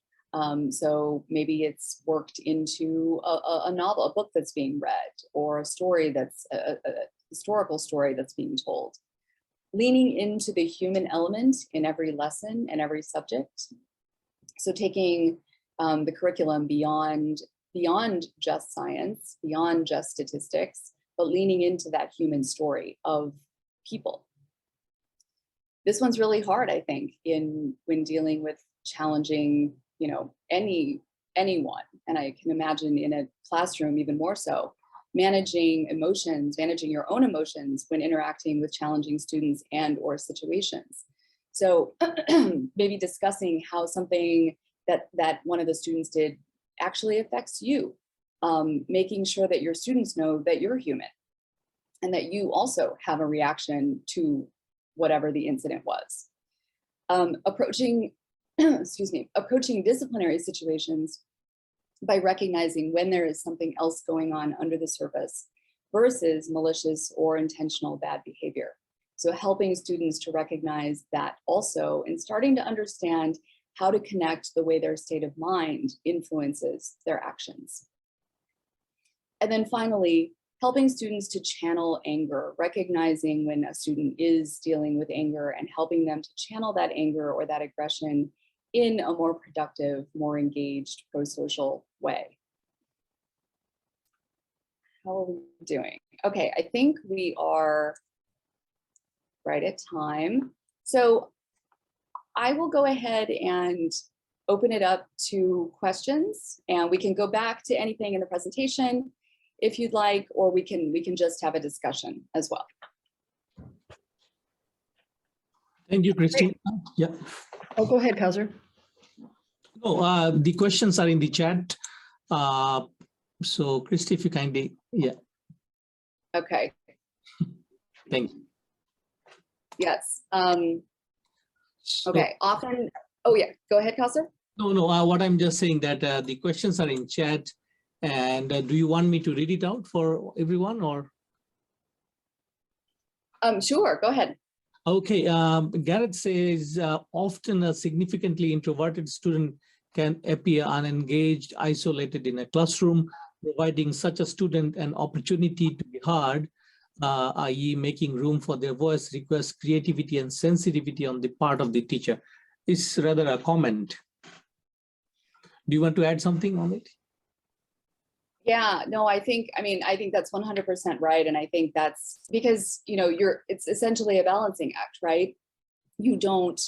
So maybe it's worked into a novel, a book that's being read, or a story that's a historical story that's being told. leaning into the human element in every lesson and every subject. So taking the curriculum beyond just science, beyond just statistics, but leaning into that human story of people. This one's really hard, I think, when dealing with challenging, anyone. And I can imagine in a classroom even more so, managing emotions, managing your own emotions when interacting with challenging students and or situations. So maybe discussing how something that one of the students did actually affects you, making sure that your students know that you're human and that you also have a reaction to whatever the incident was. Approaching disciplinary situations by recognizing when there is something else going on under the surface versus malicious or intentional bad behavior. So helping students to recognize that also, and starting to understand how to connect the way their state of mind influences their actions. And then finally, helping students to channel anger, recognizing when a student is dealing with anger and helping them to channel that anger or that aggression in a more productive, more engaged, pro-social way. How are we doing? Okay, I think we are right at time. So I will go ahead and open it up to questions, and we can go back to anything in the presentation if you'd like, or we can just have a discussion as well. Thank you, Christine. Yeah. Oh, go ahead, Kauser. No, the questions are in the chat. So, Christy, if you kindly, yeah. Okay. Thank you. Yes. So, Okay. Often. Oh yeah. Go ahead, Kauser. No. What I'm just saying that the questions are in chat, and do you want me to read it out for everyone, or? Sure. Go ahead. Okay. Garrett says often a significantly introverted student can appear unengaged, isolated in a classroom. Providing such a student an opportunity to be heard, i.e. making room for their voice, requires creativity and sensitivity on the part of the teacher. It's rather a comment. Do you want to add something on it? Yeah, no, I think that's 100% right. And I think that's because, it's essentially a balancing act, right? You don't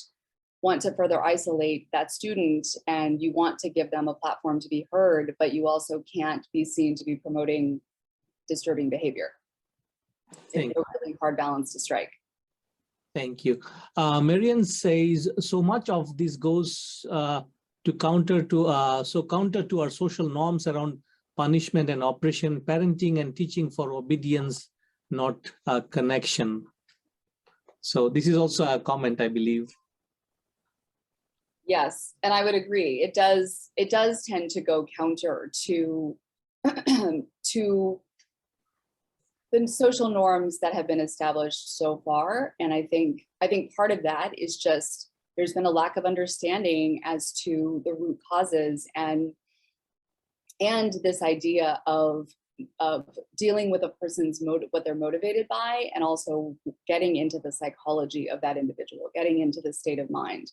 want to further isolate that student and you want to give them a platform to be heard, but you also can't be seen to be promoting disturbing behavior. It's a really hard balance to strike. Thank you. Marian says, so much of this goes counter to our social norms around punishment and oppression, parenting and teaching for obedience, not connection. So this is also a comment, I believe. Yes, and I would agree. It does tend to go counter to to the social norms that have been established so far. And I think part of that is just there's been a lack of understanding as to the root causes and this idea of dealing with a person's what they're motivated by, and also getting into the psychology of that individual, getting into the state of mind.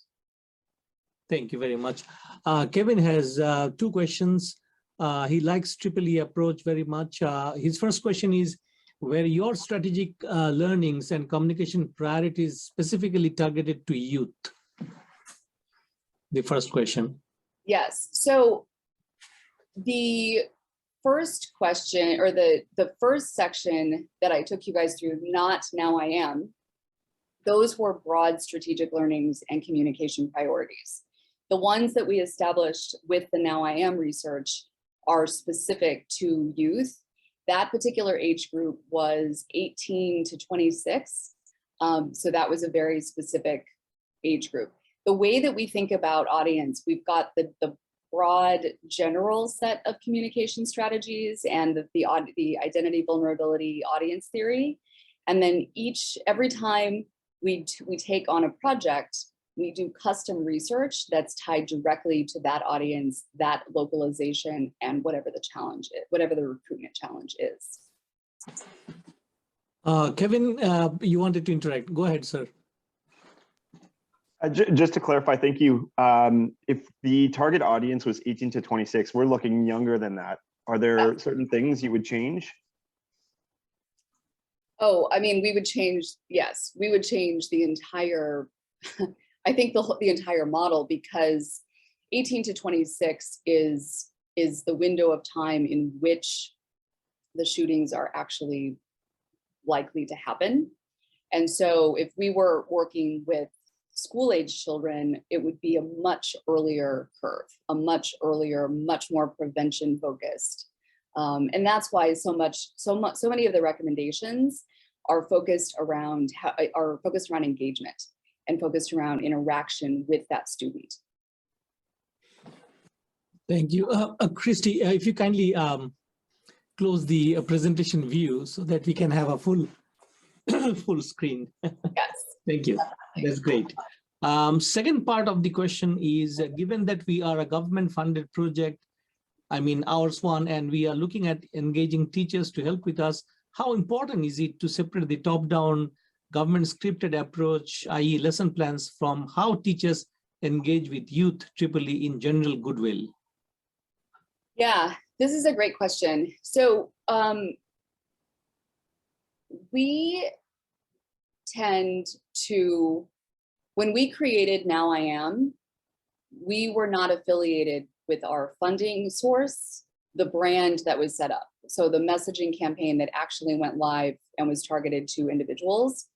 Thank you very much. Kevin has 2 questions. He likes EEE approach very much. His first question is, were your strategic learnings and communication priorities specifically targeted to youth? The first question. Yes. So the first question, or the first section that I took you guys through, not Now I Am, those were broad strategic learnings and communication priorities. The ones that we established with the Now I Am research are specific to youth. That particular age group was 18 to 26. So that was a very specific age group. The way that we think about audience, we've got the broad general set of communication strategies and the identity vulnerability audience theory. And then every time we take on a project, we do custom research that's tied directly to that audience, that localization, and whatever the challenge is, whatever the recruitment challenge is. Kevin, you wanted to interact. Go ahead, sir. Just to clarify, thank you. If the target audience was 18 to 26, we're looking younger than that. Are there certain things you would change? Oh, I mean, we would change, yes, we would change the entire, I think the entire model, because 18 to 26 is the window of time in which the shootings are actually likely to happen. And so if we were working with school-age children, it would be a much earlier curve, a much earlier, much more prevention focused. And that's why so many of the recommendations are focused around engagement and focused around interaction with that student. Thank you. Christy, if you kindly close the presentation view so that we can have a full screen. Yes. Thank you. That's great. Second part of the question is, given that we are a government funded project, I mean ours one, and we are looking at engaging teachers to help with us, how important is it to separate the top-down government scripted approach, i.e. lesson plans, from how teachers engage with youth triply in general goodwill? Yeah, this is a great question. So we tend to, when we created Now I Am, we were not affiliated with our funding source, the brand that was set up. So the messaging campaign that actually went live and was targeted to individuals,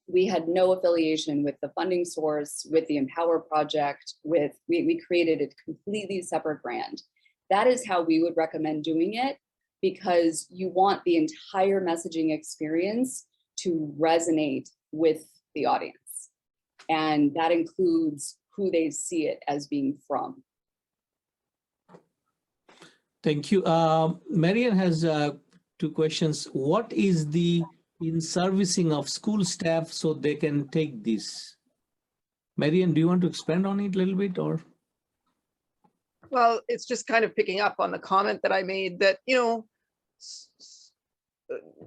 we had no affiliation with the funding source, with the Empower Project, we created a completely separate brand. That is how we would recommend doing it, because you want the entire messaging experience to resonate with the audience. And that includes who they see it as being from. Thank you. Marian has two questions. What is the in-servicing of school staff so they can take this? Marian, do you want to expand on it a little bit, or? Well, it's just kind of picking up on the comment that I made that, you know,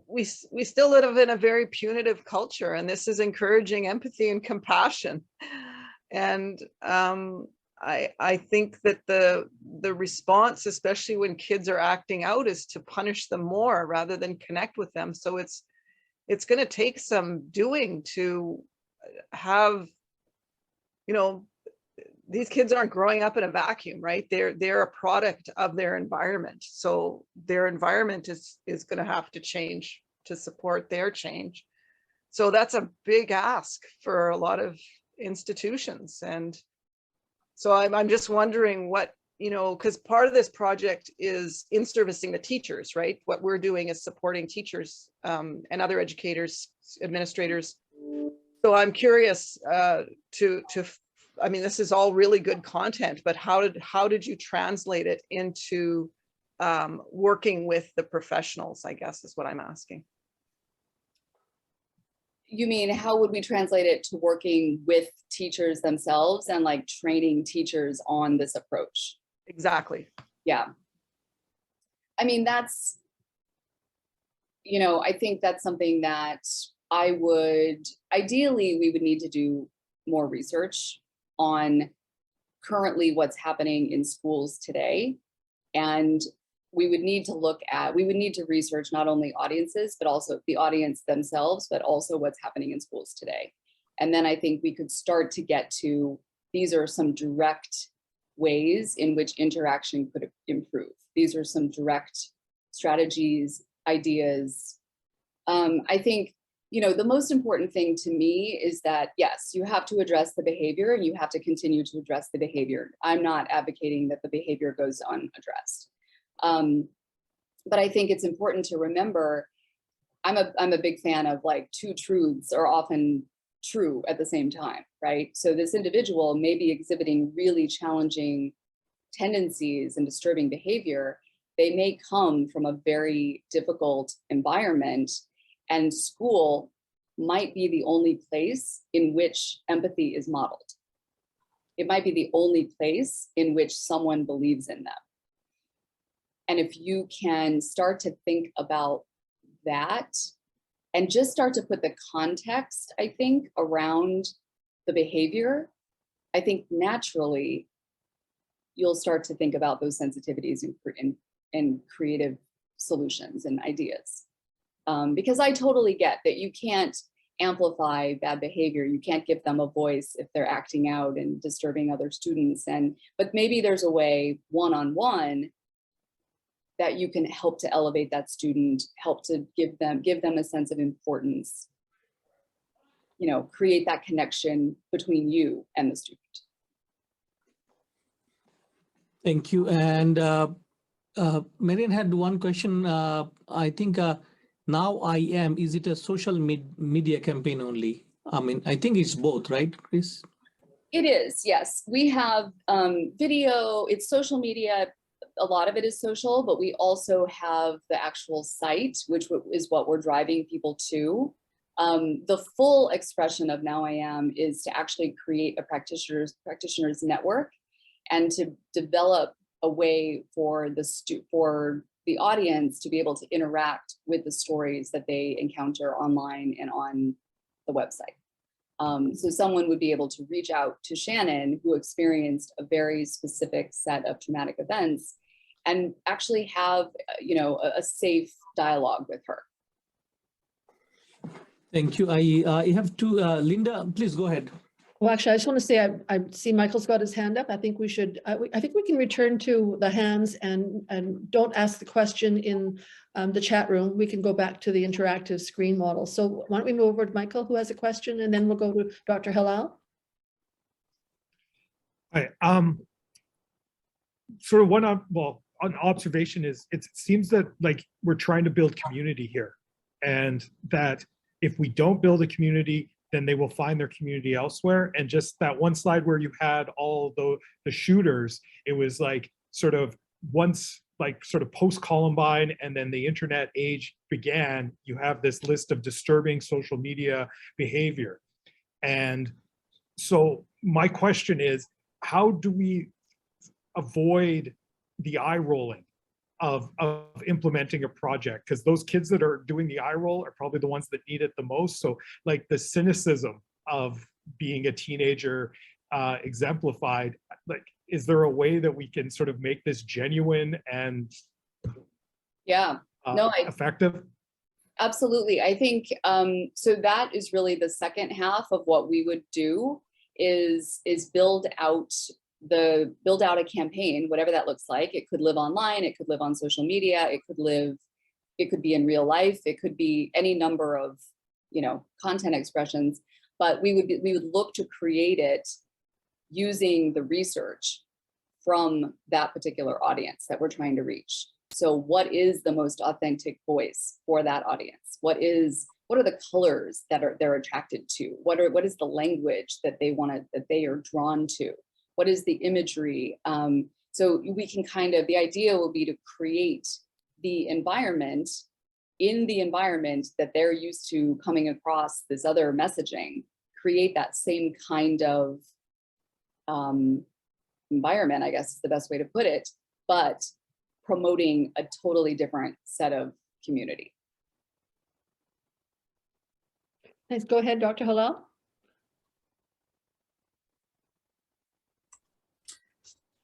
we still live in a very punitive culture, and this is encouraging empathy and compassion. And I think that the response, especially when kids are acting out, is to punish them more rather than connect with them. So it's going to take some doing to have, you know, these kids aren't growing up in a vacuum, right? They're a product of their environment. So their environment is going to have to change to support their change. So that's a big ask for a lot of institutions. And so I'm just wondering what, you know, because part of this project is in servicing the teachers, right? What we're doing is supporting teachers and other educators, administrators. So I'm curious I mean, this is all really good content, but how did you translate it into working with the professionals, I guess is what I'm asking. You mean, how would we translate it to working with teachers themselves and like training teachers on this approach? Exactly. Yeah. I mean, that's, you know, I think that's something that ideally, we would need to do more research on currently what's happening in schools today. And we would need to research not only audiences, but also the audience themselves, but also what's happening in schools today. And then I think we could start to get to, these are some direct ways in which interaction could improve. These are some direct strategies, ideas. I think, you know, the most important thing to me is that, yes, you have to address the behavior and you have to continue to address the behavior. I'm not advocating that the behavior goes unaddressed. But I think it's important to remember, I'm a big fan of like two truths are often true at the same time, right? So this individual may be exhibiting really challenging tendencies and disturbing behavior. They may come from a very difficult environment, and school might be the only place in which empathy is modeled. It might be the only place in which someone believes in them. And if you can start to think about that and just start to put the context, I think, around the behavior, I think naturally you'll start to think about those sensitivities and creative solutions and ideas. Because I totally get that you can't amplify bad behavior. You can't give them a voice if they're acting out and disturbing other students. But maybe there's a way one-on-one that you can help to elevate that student, help to give them a sense of importance, you know, create that connection between you and the student. Thank you. And Marian had one question. I think Now I Am, is it a social media campaign only? I mean, I think it's both, right, Chris? It is, yes. We have video, it's social media. A lot of it is social, but we also have the actual site, which is what we're driving people to. The full expression of Now I Am is to actually create a practitioners network and to develop a way for the audience to be able to interact with the stories that they encounter online and on the website. So someone would be able to reach out to Shannon, who experienced a very specific set of traumatic events, and actually have, you know, a safe dialogue with her. Thank you. I have two. Linda, please go ahead. Well, actually, I just want to say, I see Michael's got his hand up. I think we should, I think we can return to the hands and don't ask the question in the chat room. We can go back to the interactive screen model. So why don't we move over to Michael, who has a question, and then we'll go to Dr. Halal. Hi, sort of an observation is, it seems that like we're trying to build community here, and that if we don't build a community, then they will find their community elsewhere. And just that one slide where you had all the shooters, it was like sort of once like sort of post-Columbine and then the internet age began, you have this list of disturbing social media behavior. And so my question is, how do we avoid the eye rolling of implementing a project? Because those kids that are doing the eye roll are probably the ones that need it the most. So like the cynicism of being a teenager exemplified, like, is there a way that we can sort of make this genuine and effective? Absolutely. I think, so that is really the second half of what we would do is build out a campaign, whatever that looks like. It could live online, it could live on social media, it could be in real life, it could be any number of, you know, content expressions, but we would look to create it using the research from that particular audience that we're trying to reach. So what is the most authentic voice for that audience? What are the colors that they're attracted to? What is the language that they are drawn to? What is the imagery? So we can the idea will be to create the environment that they're used to coming across this other messaging, create that same kind of environment, I guess is the best way to put it, but promoting a totally different set of community. Thanks. Go ahead, Dr. Halal.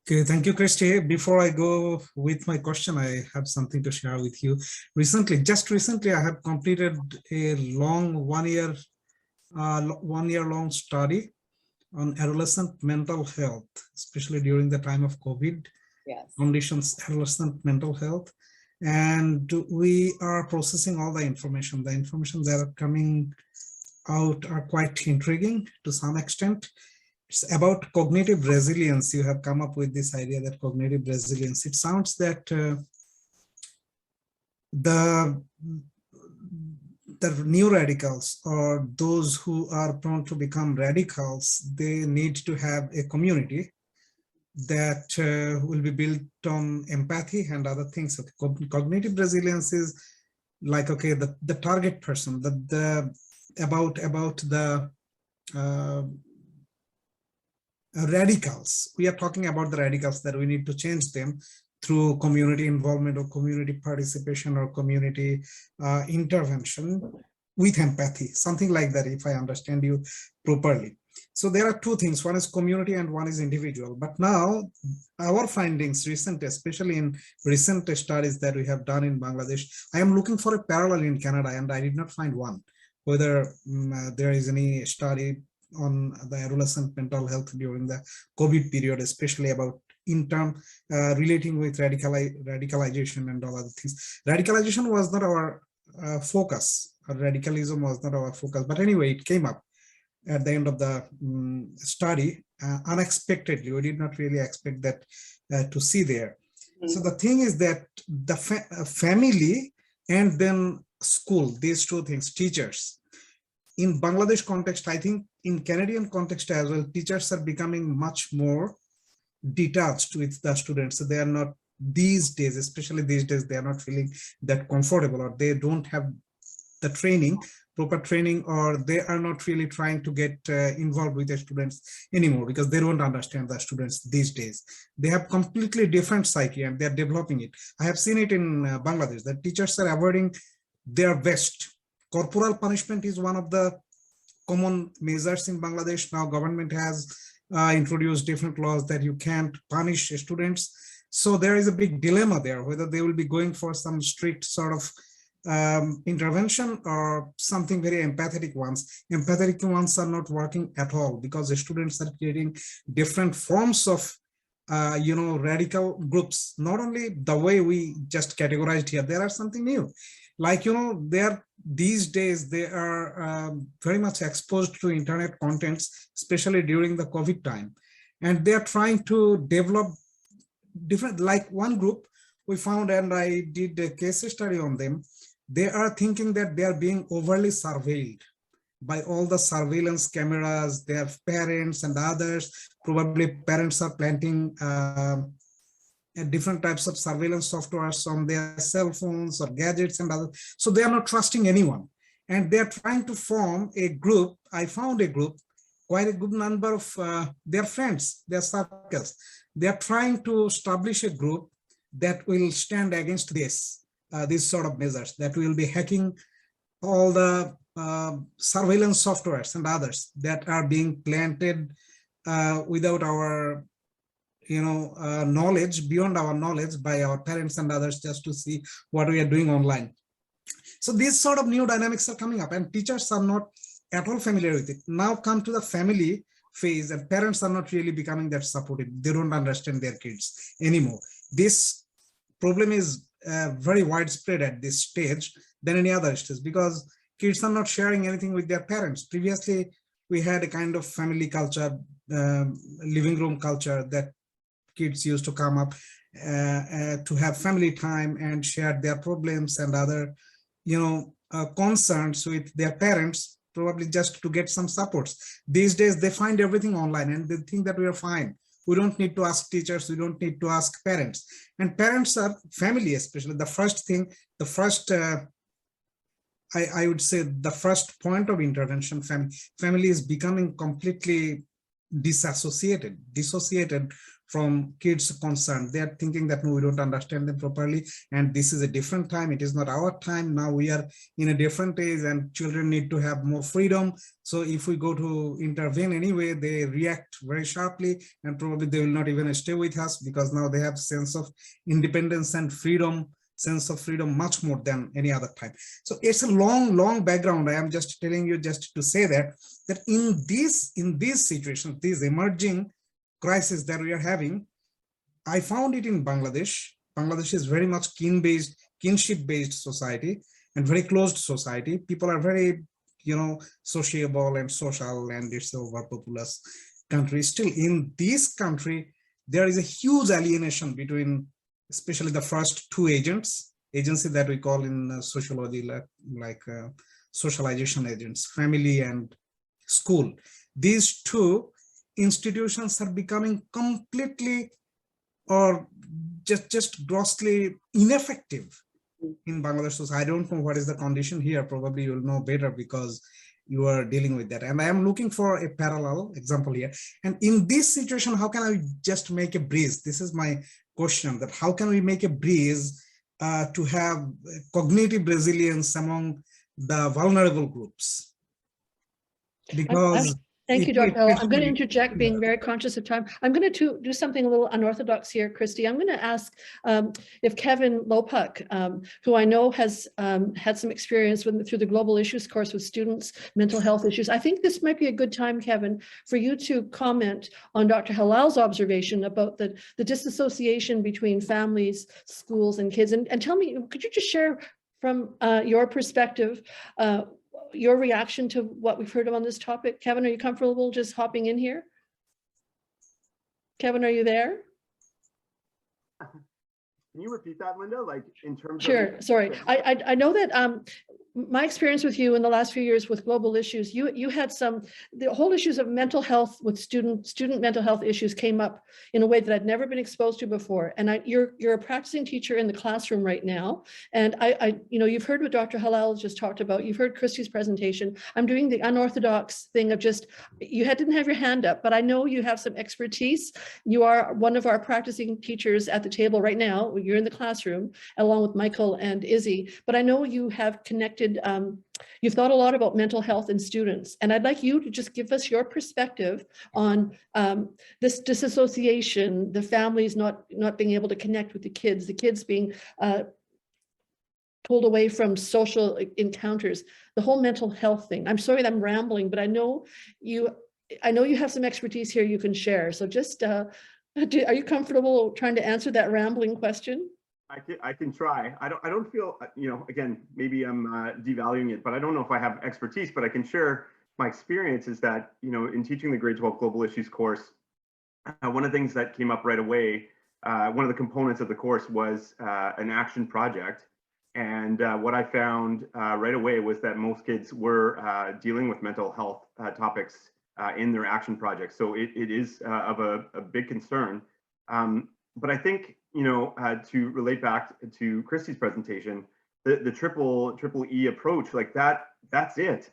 Okay, thank you, Christy. Before I go with my question, I have something to share with you. Just recently, I have completed a long one year long study on adolescent mental health, especially during the time of COVID. Yes. Conditions, adolescent mental health. And we are processing all the information. The information that are coming out are quite intriguing to some extent. It's about cognitive resilience. You have come up with this idea that cognitive resilience. It sounds that the new radicals, or those who are prone to become radicals, they need to have a community that will be built on empathy and other things. Okay, cognitive resilience is like, okay, the target person, about the radicals. We are talking about the radicals, that we need to change them through community involvement or community participation or community intervention. with empathy, something like that, if I understand you properly. So there are two things, one is community and one is individual. But now our findings recent, especially in recent studies that we have done in Bangladesh, I am looking for a parallel in Canada and I did not find one, whether there is any study on the adolescent mental health during the COVID period, especially about in term relating with radicalization and all other things. Radicalization was not our focus, radicalism was not our focus, but anyway, it came up at the end of the study unexpectedly. We did not really expect that to see there. So the thing is that the family and then school, these two things, teachers. In Bangladesh context, I think in Canadian context as well, teachers are becoming much more detached with the students. So they are not these days, especially these days, they are not feeling that comfortable, or they don't have the training, proper training, or they are not really trying to get involved with the students anymore because they don't understand the students these days. They have completely different psyche and they're developing it. I have seen it in Bangladesh, that teachers are avoiding their best. Corporal punishment is one of the common measures in Bangladesh. Now government has introduced different laws that you can't punish students. So there is a big dilemma there, whether they will be going for some strict sort of intervention or something very empathetic ones. Empathetic ones are not working at all because the students are creating different forms of radical groups. Not only the way we just categorized here, there are something new. Like, these days they are very much exposed to internet contents, especially during the COVID time. And they are trying to develop different, like one group we found, and I did a case study on them. They are thinking that they are being overly surveilled by all the surveillance cameras, their parents and others. Probably parents are planting different types of surveillance softwares on their cell phones or gadgets and others. So they are not trusting anyone. And they're trying to form a group. I found a group, quite a good number of their friends, their circles. They're trying to establish a group that will stand against this, these sort of measures, that will be hacking all the surveillance softwares and others that are being planted without our knowledge, beyond our knowledge, by our parents and others, just to see what we are doing online. So these sort of new dynamics are coming up and teachers are not at all familiar with it. Now come to the family phase and parents are not really becoming that supportive. They don't understand their kids anymore. This problem is very widespread at this stage than any other stage because kids are not sharing anything with their parents. Previously, we had a kind of family culture, living room culture, that kids used to come up to have family time and share their problems and other, concerns with their parents, probably just to get some supports. These days, they find everything online and they think that we are fine. We don't need to ask teachers. We don't need to ask parents. And parents are family, especially the first thing, the first, I would say the first point of intervention, family is becoming completely dissociated from kids concerned. They are thinking that no, we don't understand them properly and this is a different time, it is not our time. Now we are in a different age and children need to have more freedom. So if we go to intervene anyway, they react very sharply and probably they will not even stay with us because now they have sense of independence and freedom, sense of freedom much more than any other time. So it's a long background. I am just telling you just to say that in these situations, these emerging crisis that we are having, I found it in Bangladesh. Bangladesh is very much kinship-based society and very closed society. People are very, sociable and social, and it's an overpopulous country. Still, in this country, there is a huge alienation between, especially the first two agency that we call in sociology, like socialization agents, family and school. These two institutions are becoming completely or just grossly ineffective in Bangladesh. So I don't know what is the condition here. Probably you'll know better because you are dealing with that. And I am looking for a parallel example here. And in this situation, how can I just make a breeze? This is my question, that how can we make a breeze to have cognitive resilience among the vulnerable groups. Because Thank you, Dr. Hill. I'm going to especially- interject, being very conscious of time. I'm going to do something a little unorthodox here, Christy. I'm going to ask if Kevin Lopuck, who I know has had some experience through the Global Issues course with students' mental health issues. I think this might be a good time, Kevin, for you to comment on Dr. Halal's observation about the disassociation between families, schools, and kids. And tell me, could you just share from your perspective, your reaction to what we've heard on this topic? Kevin, are you comfortable just hopping in here? Kevin, are you there? Can you repeat that, Linda? Like in terms Sure, of sorry. I know that my experience with you in the last few years with Global Issues, you had the whole issues of mental health with student mental health issues came up in a way that I'd never been exposed to before. And you're a practicing teacher in the classroom right now. And you've heard what Dr. Halal just talked about. You've heard Christy's presentation. I'm doing the unorthodox thing of just, didn't have your hand up, but I know you have some expertise. You are one of our practicing teachers at the table right now. You're in the classroom along with Michael and Izzy, but I know you have connected, you've thought a lot about mental health in students. And I'd like you to just give us your perspective on this disassociation, the families not being able to connect with the kids being pulled away from social encounters, the whole mental health thing. I'm sorry that I'm rambling, but I know you have some expertise here you can share. So just, are you comfortable trying to answer that rambling question? I can try. I don't feel, again, maybe I'm devaluing it, but I don't know if I have expertise, but I can share my experience is that, in teaching the grade 12 Global Issues course, one of the things that came up right away, one of the components of the course was an action project. And what I found right away was that most kids were dealing with mental health topics in their action projects. So it is of a big concern. But I think, to relate back to Christy's presentation, the triple E approach, like that's it,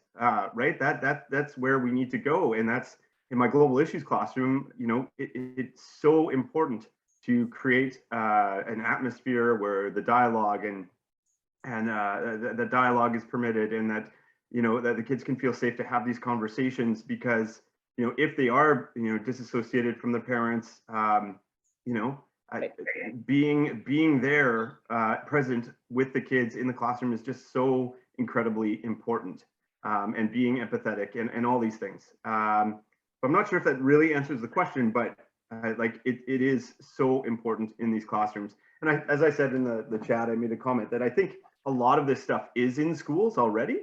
right? That's where we need to go. And that's in my Global Issues classroom, it's so important to create an atmosphere where the dialogue and the dialogue is permitted, and that, that the kids can feel safe to have these conversations, because, if they are, disassociated from their parents, being there, present with the kids in the classroom is just so incredibly important, and being empathetic and all these things. I'm not sure if that really answers the question, but it is so important in these classrooms. And as I said in the chat, I made a comment that I think a lot of this stuff is in schools already.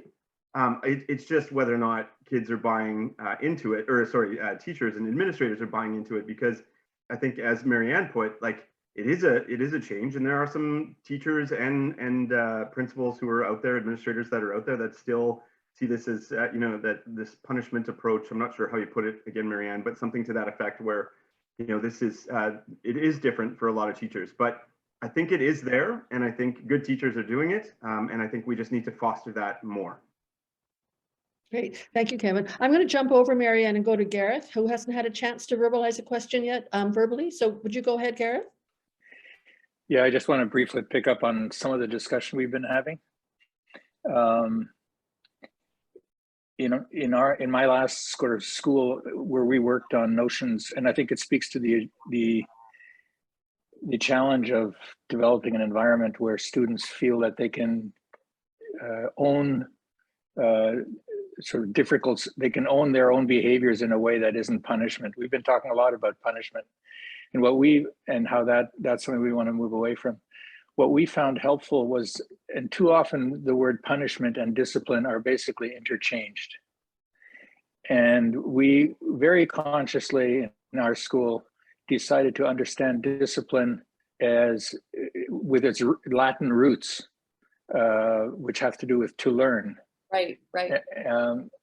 It's just whether or not kids are buying into it, or sorry, teachers and administrators are buying into it, because I think, as Marianne put, it is a change, and there are some teachers and principals who are out there, administrators that are out there, that still see this as that this punishment approach. I'm not sure how you put it again, Marianne, but something to that effect, where this is it is different for a lot of teachers. But I think it is there, and I think good teachers are doing it, and I think we just need to foster that more. Great, thank you, Kevin. I'm going to jump over Marianne and go to Gareth, who hasn't had a chance to verbalize a question yet verbally. So would you go ahead, Gareth? Yeah, I just want to briefly pick up on some of the discussion we've been having. In my last sort of school where we worked on notions, and I think it speaks to the challenge of developing an environment where students feel that they can own they can own their own behaviors in a way that isn't punishment. We've been talking a lot about punishment, and how that's something we want to move away from. What we found helpful was, and too often the word punishment and discipline are basically interchanged. And we very consciously in our school decided to understand discipline as, with its Latin roots, which have to do with to learn. Right.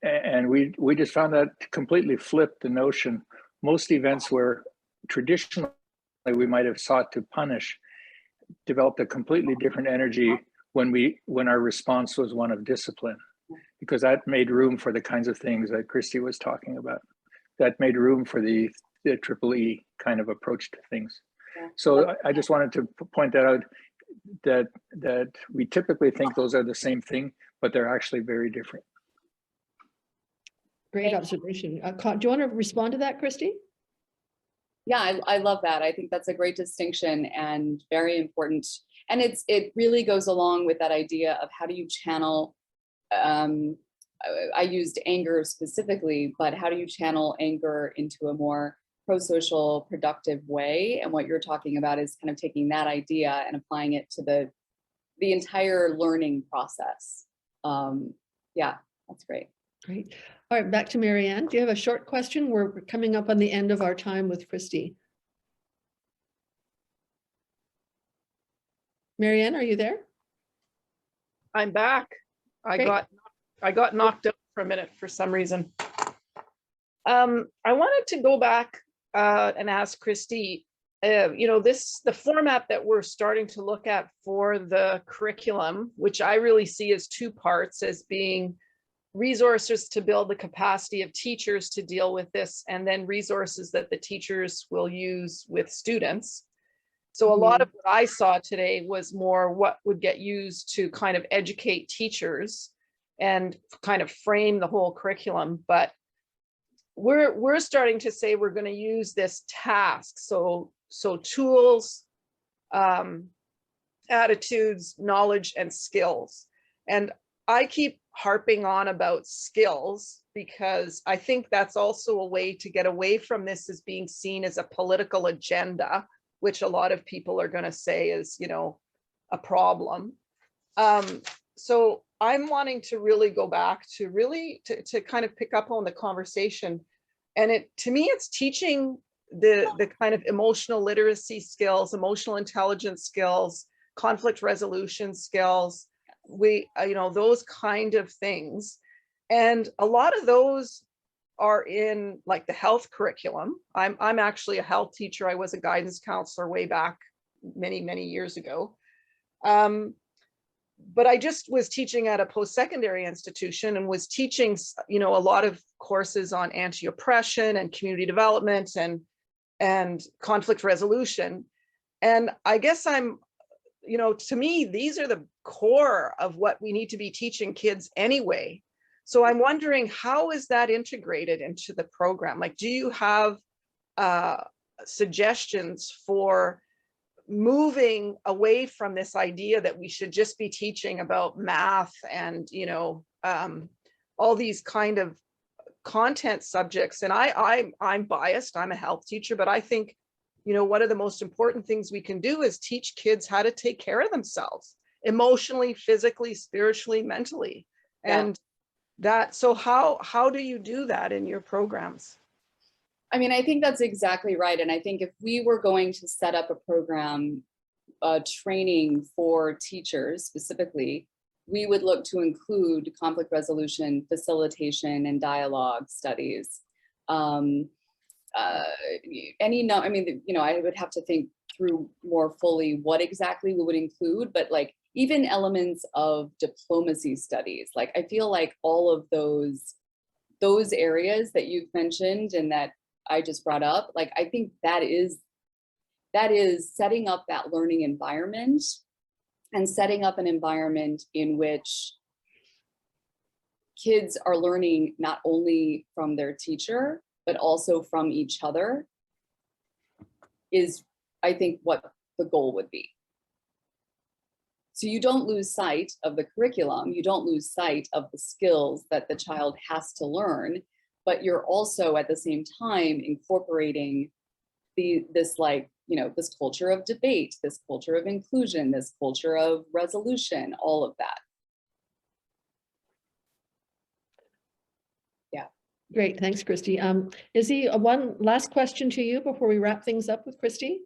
And we just found that completely flipped the notion. Most events where traditionally we might have sought to punish developed a completely different energy when our response was one of discipline, because that made room for the kinds of things that Christy was talking about. That made room for the triple E kind of approach to things. Yeah. So I just wanted to point that out, that we typically think those are the same thing, but they're actually very different. Great observation. Do you want to respond to that, Christy? Yeah, I love that. I think that's a great distinction and very important. And it really goes along with that idea of how do you channel, I used anger specifically, but how do you channel anger into a more pro-social, productive way? And what you're talking about is kind of taking that idea and applying it to the entire learning process. Yeah, that's great. Great. All right, back to Marianne. Do you have a short question? We're coming up on the end of our time with Christy. Marianne, are you there? I'm back. I got knocked out for a minute for some reason. I wanted to go back and ask Christy, you know, the format that we're starting to look at for the curriculum, which I really see as two parts, as being resources to build the capacity of teachers to deal with this, and then resources that the teachers will use with students. So a lot of what I saw today was more what would get used to kind of educate teachers and kind of frame the whole curriculum. But we're starting to say we're going to use this task. So tools, attitudes, knowledge, and skills. And I keep harping on about skills because I think that's also a way to get away from this as being seen as a political agenda, which a lot of people are going to say is, you know, a problem. So I'm wanting to really go back to really to kind of pick up on the conversation. And to me, it's teaching the kind of emotional literacy skills, emotional intelligence skills, conflict resolution skills, you know, those kind of things. And a lot of those are in like the health curriculum. I'm actually a health teacher. I was a guidance counselor way back many years ago. But I just was teaching at a post-secondary institution and was teaching, you know, a lot of courses on anti-oppression and community development and conflict resolution. And I guess you know, to me, these are the core of what we need to be teaching kids anyway. So I'm wondering, how is that integrated into the program? Like, do you have suggestions for moving away from this idea that we should just be teaching about math and, you know, all these kind of content subjects? And I'm biased, I'm a health teacher, but I think, you know, one of the most important things we can do is teach kids how to take care of themselves emotionally, physically, spiritually, mentally. Yeah. And so how do you do that in your programs? I mean, I think that's exactly right. And I think if we were going to set up a program, training for teachers specifically, we would look to include conflict resolution, facilitation, and dialogue studies. I mean, you know, I would have to think through more fully what exactly we would include, but like even elements of diplomacy studies, like I feel like all of those areas that you've mentioned and that I just brought up, like I think that is setting up that learning environment and setting up an environment in which kids are learning not only from their teacher, but also from each other is, I think, what the goal would be. So you don't lose sight of the curriculum, you don't lose sight of the skills that the child has to learn, but you're also at the same time incorporating this like, you know, this culture of debate, this culture of inclusion, this culture of resolution, all of that. Yeah. Great, thanks, Christy. Izzy, one last question to you before we wrap things up with Christy.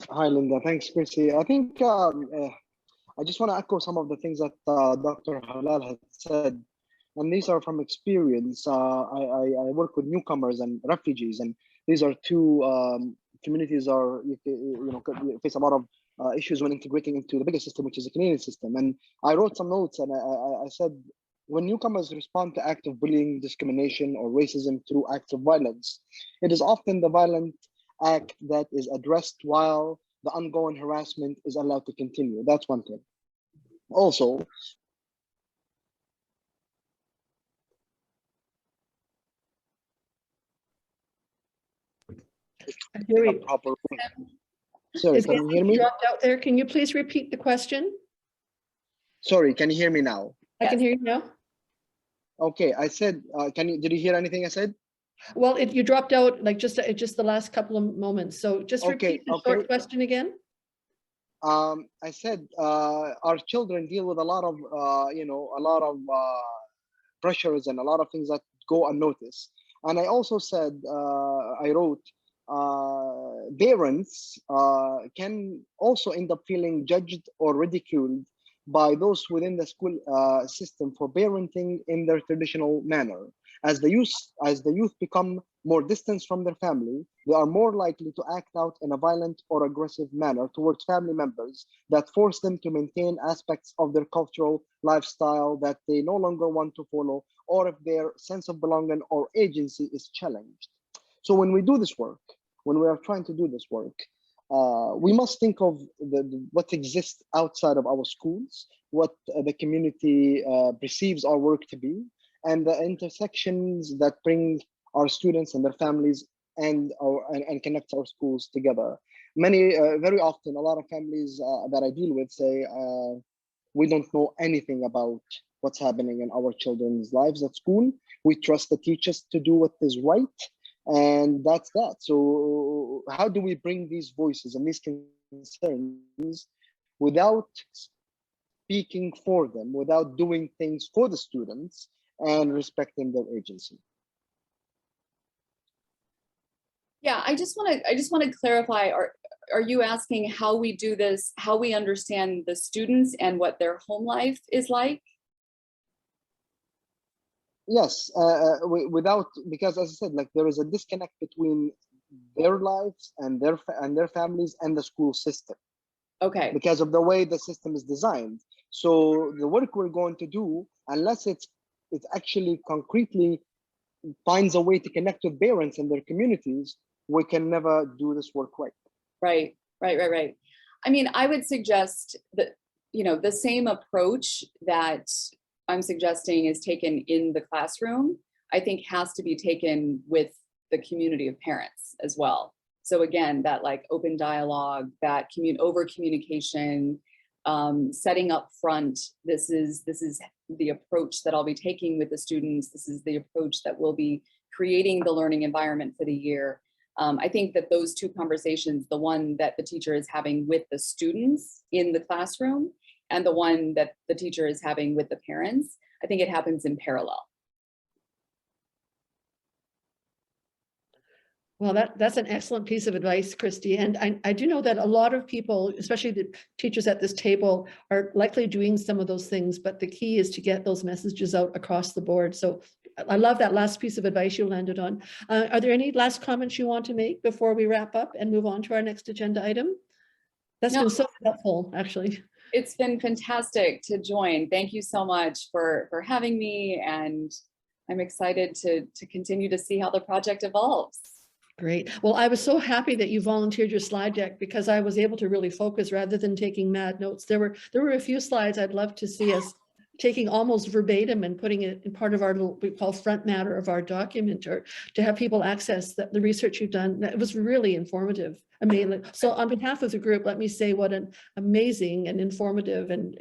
Hi, Linda. Thanks, Christy. I think I just want to echo some of the things that Dr. Halal had said, and these are from experience. I work with newcomers and refugees, and these are two communities face a lot of issues when integrating into the bigger system, which is the Canadian system. And I wrote some notes, and I said, when newcomers respond to acts of bullying, discrimination, or racism through acts of violence, it is often the violent act that is addressed while the ongoing harassment is allowed to continue. That's one thing. Also, Gary, a proper way. Sorry, is can you hear me? dropped out there? Can you please repeat the question? Sorry, can you hear me now? I can hear you now. Okay, I said, did you hear anything I said? Well, you dropped out like just the last couple of moments. So just repeat the short question again. I said our children deal with a lot of pressures and a lot of things that go unnoticed. And I also said, I wrote, parents can also end up feeling judged or ridiculed by those within the school system for parenting in their traditional manner. As the youth become more distant from their family, they are more likely to act out in a violent or aggressive manner towards family members that force them to maintain aspects of their cultural lifestyle that they no longer want to follow, or if their sense of belonging or agency is challenged. So when we do this work, when we are trying to do this work, we must think of what exists outside of our schools, what the community perceives our work to be, and the intersections that bring our students and their families and connect our schools together. Very often, a lot of families that I deal with say, we don't know anything about what's happening in our children's lives at school. We trust the teachers to do what is right, and that's that. So how do we bring these voices and these concerns without speaking for them, without doing things for the students and respecting their agency? Yeah, I just want to clarify, are you asking how we do this, how we understand the students and what their home life is like? Yes, because as I said, like there is a disconnect between their lives and their families and the school system. Okay. Because of the way the system is designed. So the work we're going to do, unless it actually concretely finds a way to connect with parents and their communities, we can never do this work right. Right. I mean, I would suggest that, the same approach that I'm suggesting is taken in the classroom, I think has to be taken with the community of parents as well. So again, that like open dialogue, that over communication, setting up front, this is the approach that I'll be taking with the students. This is the approach that will be creating the learning environment for the year. I think that those two conversations, the one that the teacher is having with the students in the classroom and the one that the teacher is having with the parents, I think it happens in parallel. Well, that's an excellent piece of advice, Christy. And I do know that a lot of people, especially the teachers at this table, are likely doing some of those things, but the key is to get those messages out across the board. So I love that last piece of advice you landed on. Are there any last comments you want to make before we wrap up and move on to our next agenda item? That's been so helpful, actually. It's been fantastic to join. Thank you so much for having me. And I'm excited to continue to see how the project evolves. Great. Well, I was so happy that you volunteered your slide deck because I was able to really focus rather than taking mad notes. There were a few slides I'd love to see us taking almost verbatim and putting it in part of our little, we call front matter of our document, or to have people access the research you've done. It was really informative. Amazing. So on behalf of the group, let me say what an amazing and informative and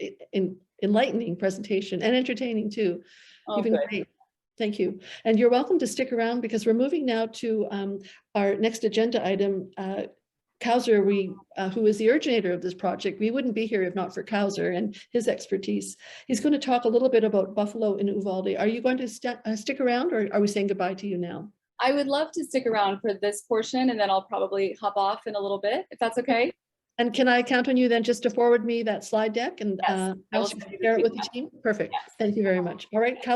enlightening presentation, and entertaining too. Oh, You've been great. Thank you. And you're welcome to stick around because we're moving now to our next agenda item. Kauser, who is the originator of this project, we wouldn't be here if not for Kauser and his expertise. He's going to talk a little bit about Buffalo and Uvalde. Are you going to stick around, or are we saying goodbye to you now? I would love to stick around for this portion, and then I'll probably hop off in a little bit, if that's okay. And can I count on you then just to forward me that slide deck and Yes, I'll share it with the team? Perfect. Yes. Thank you very much. All right,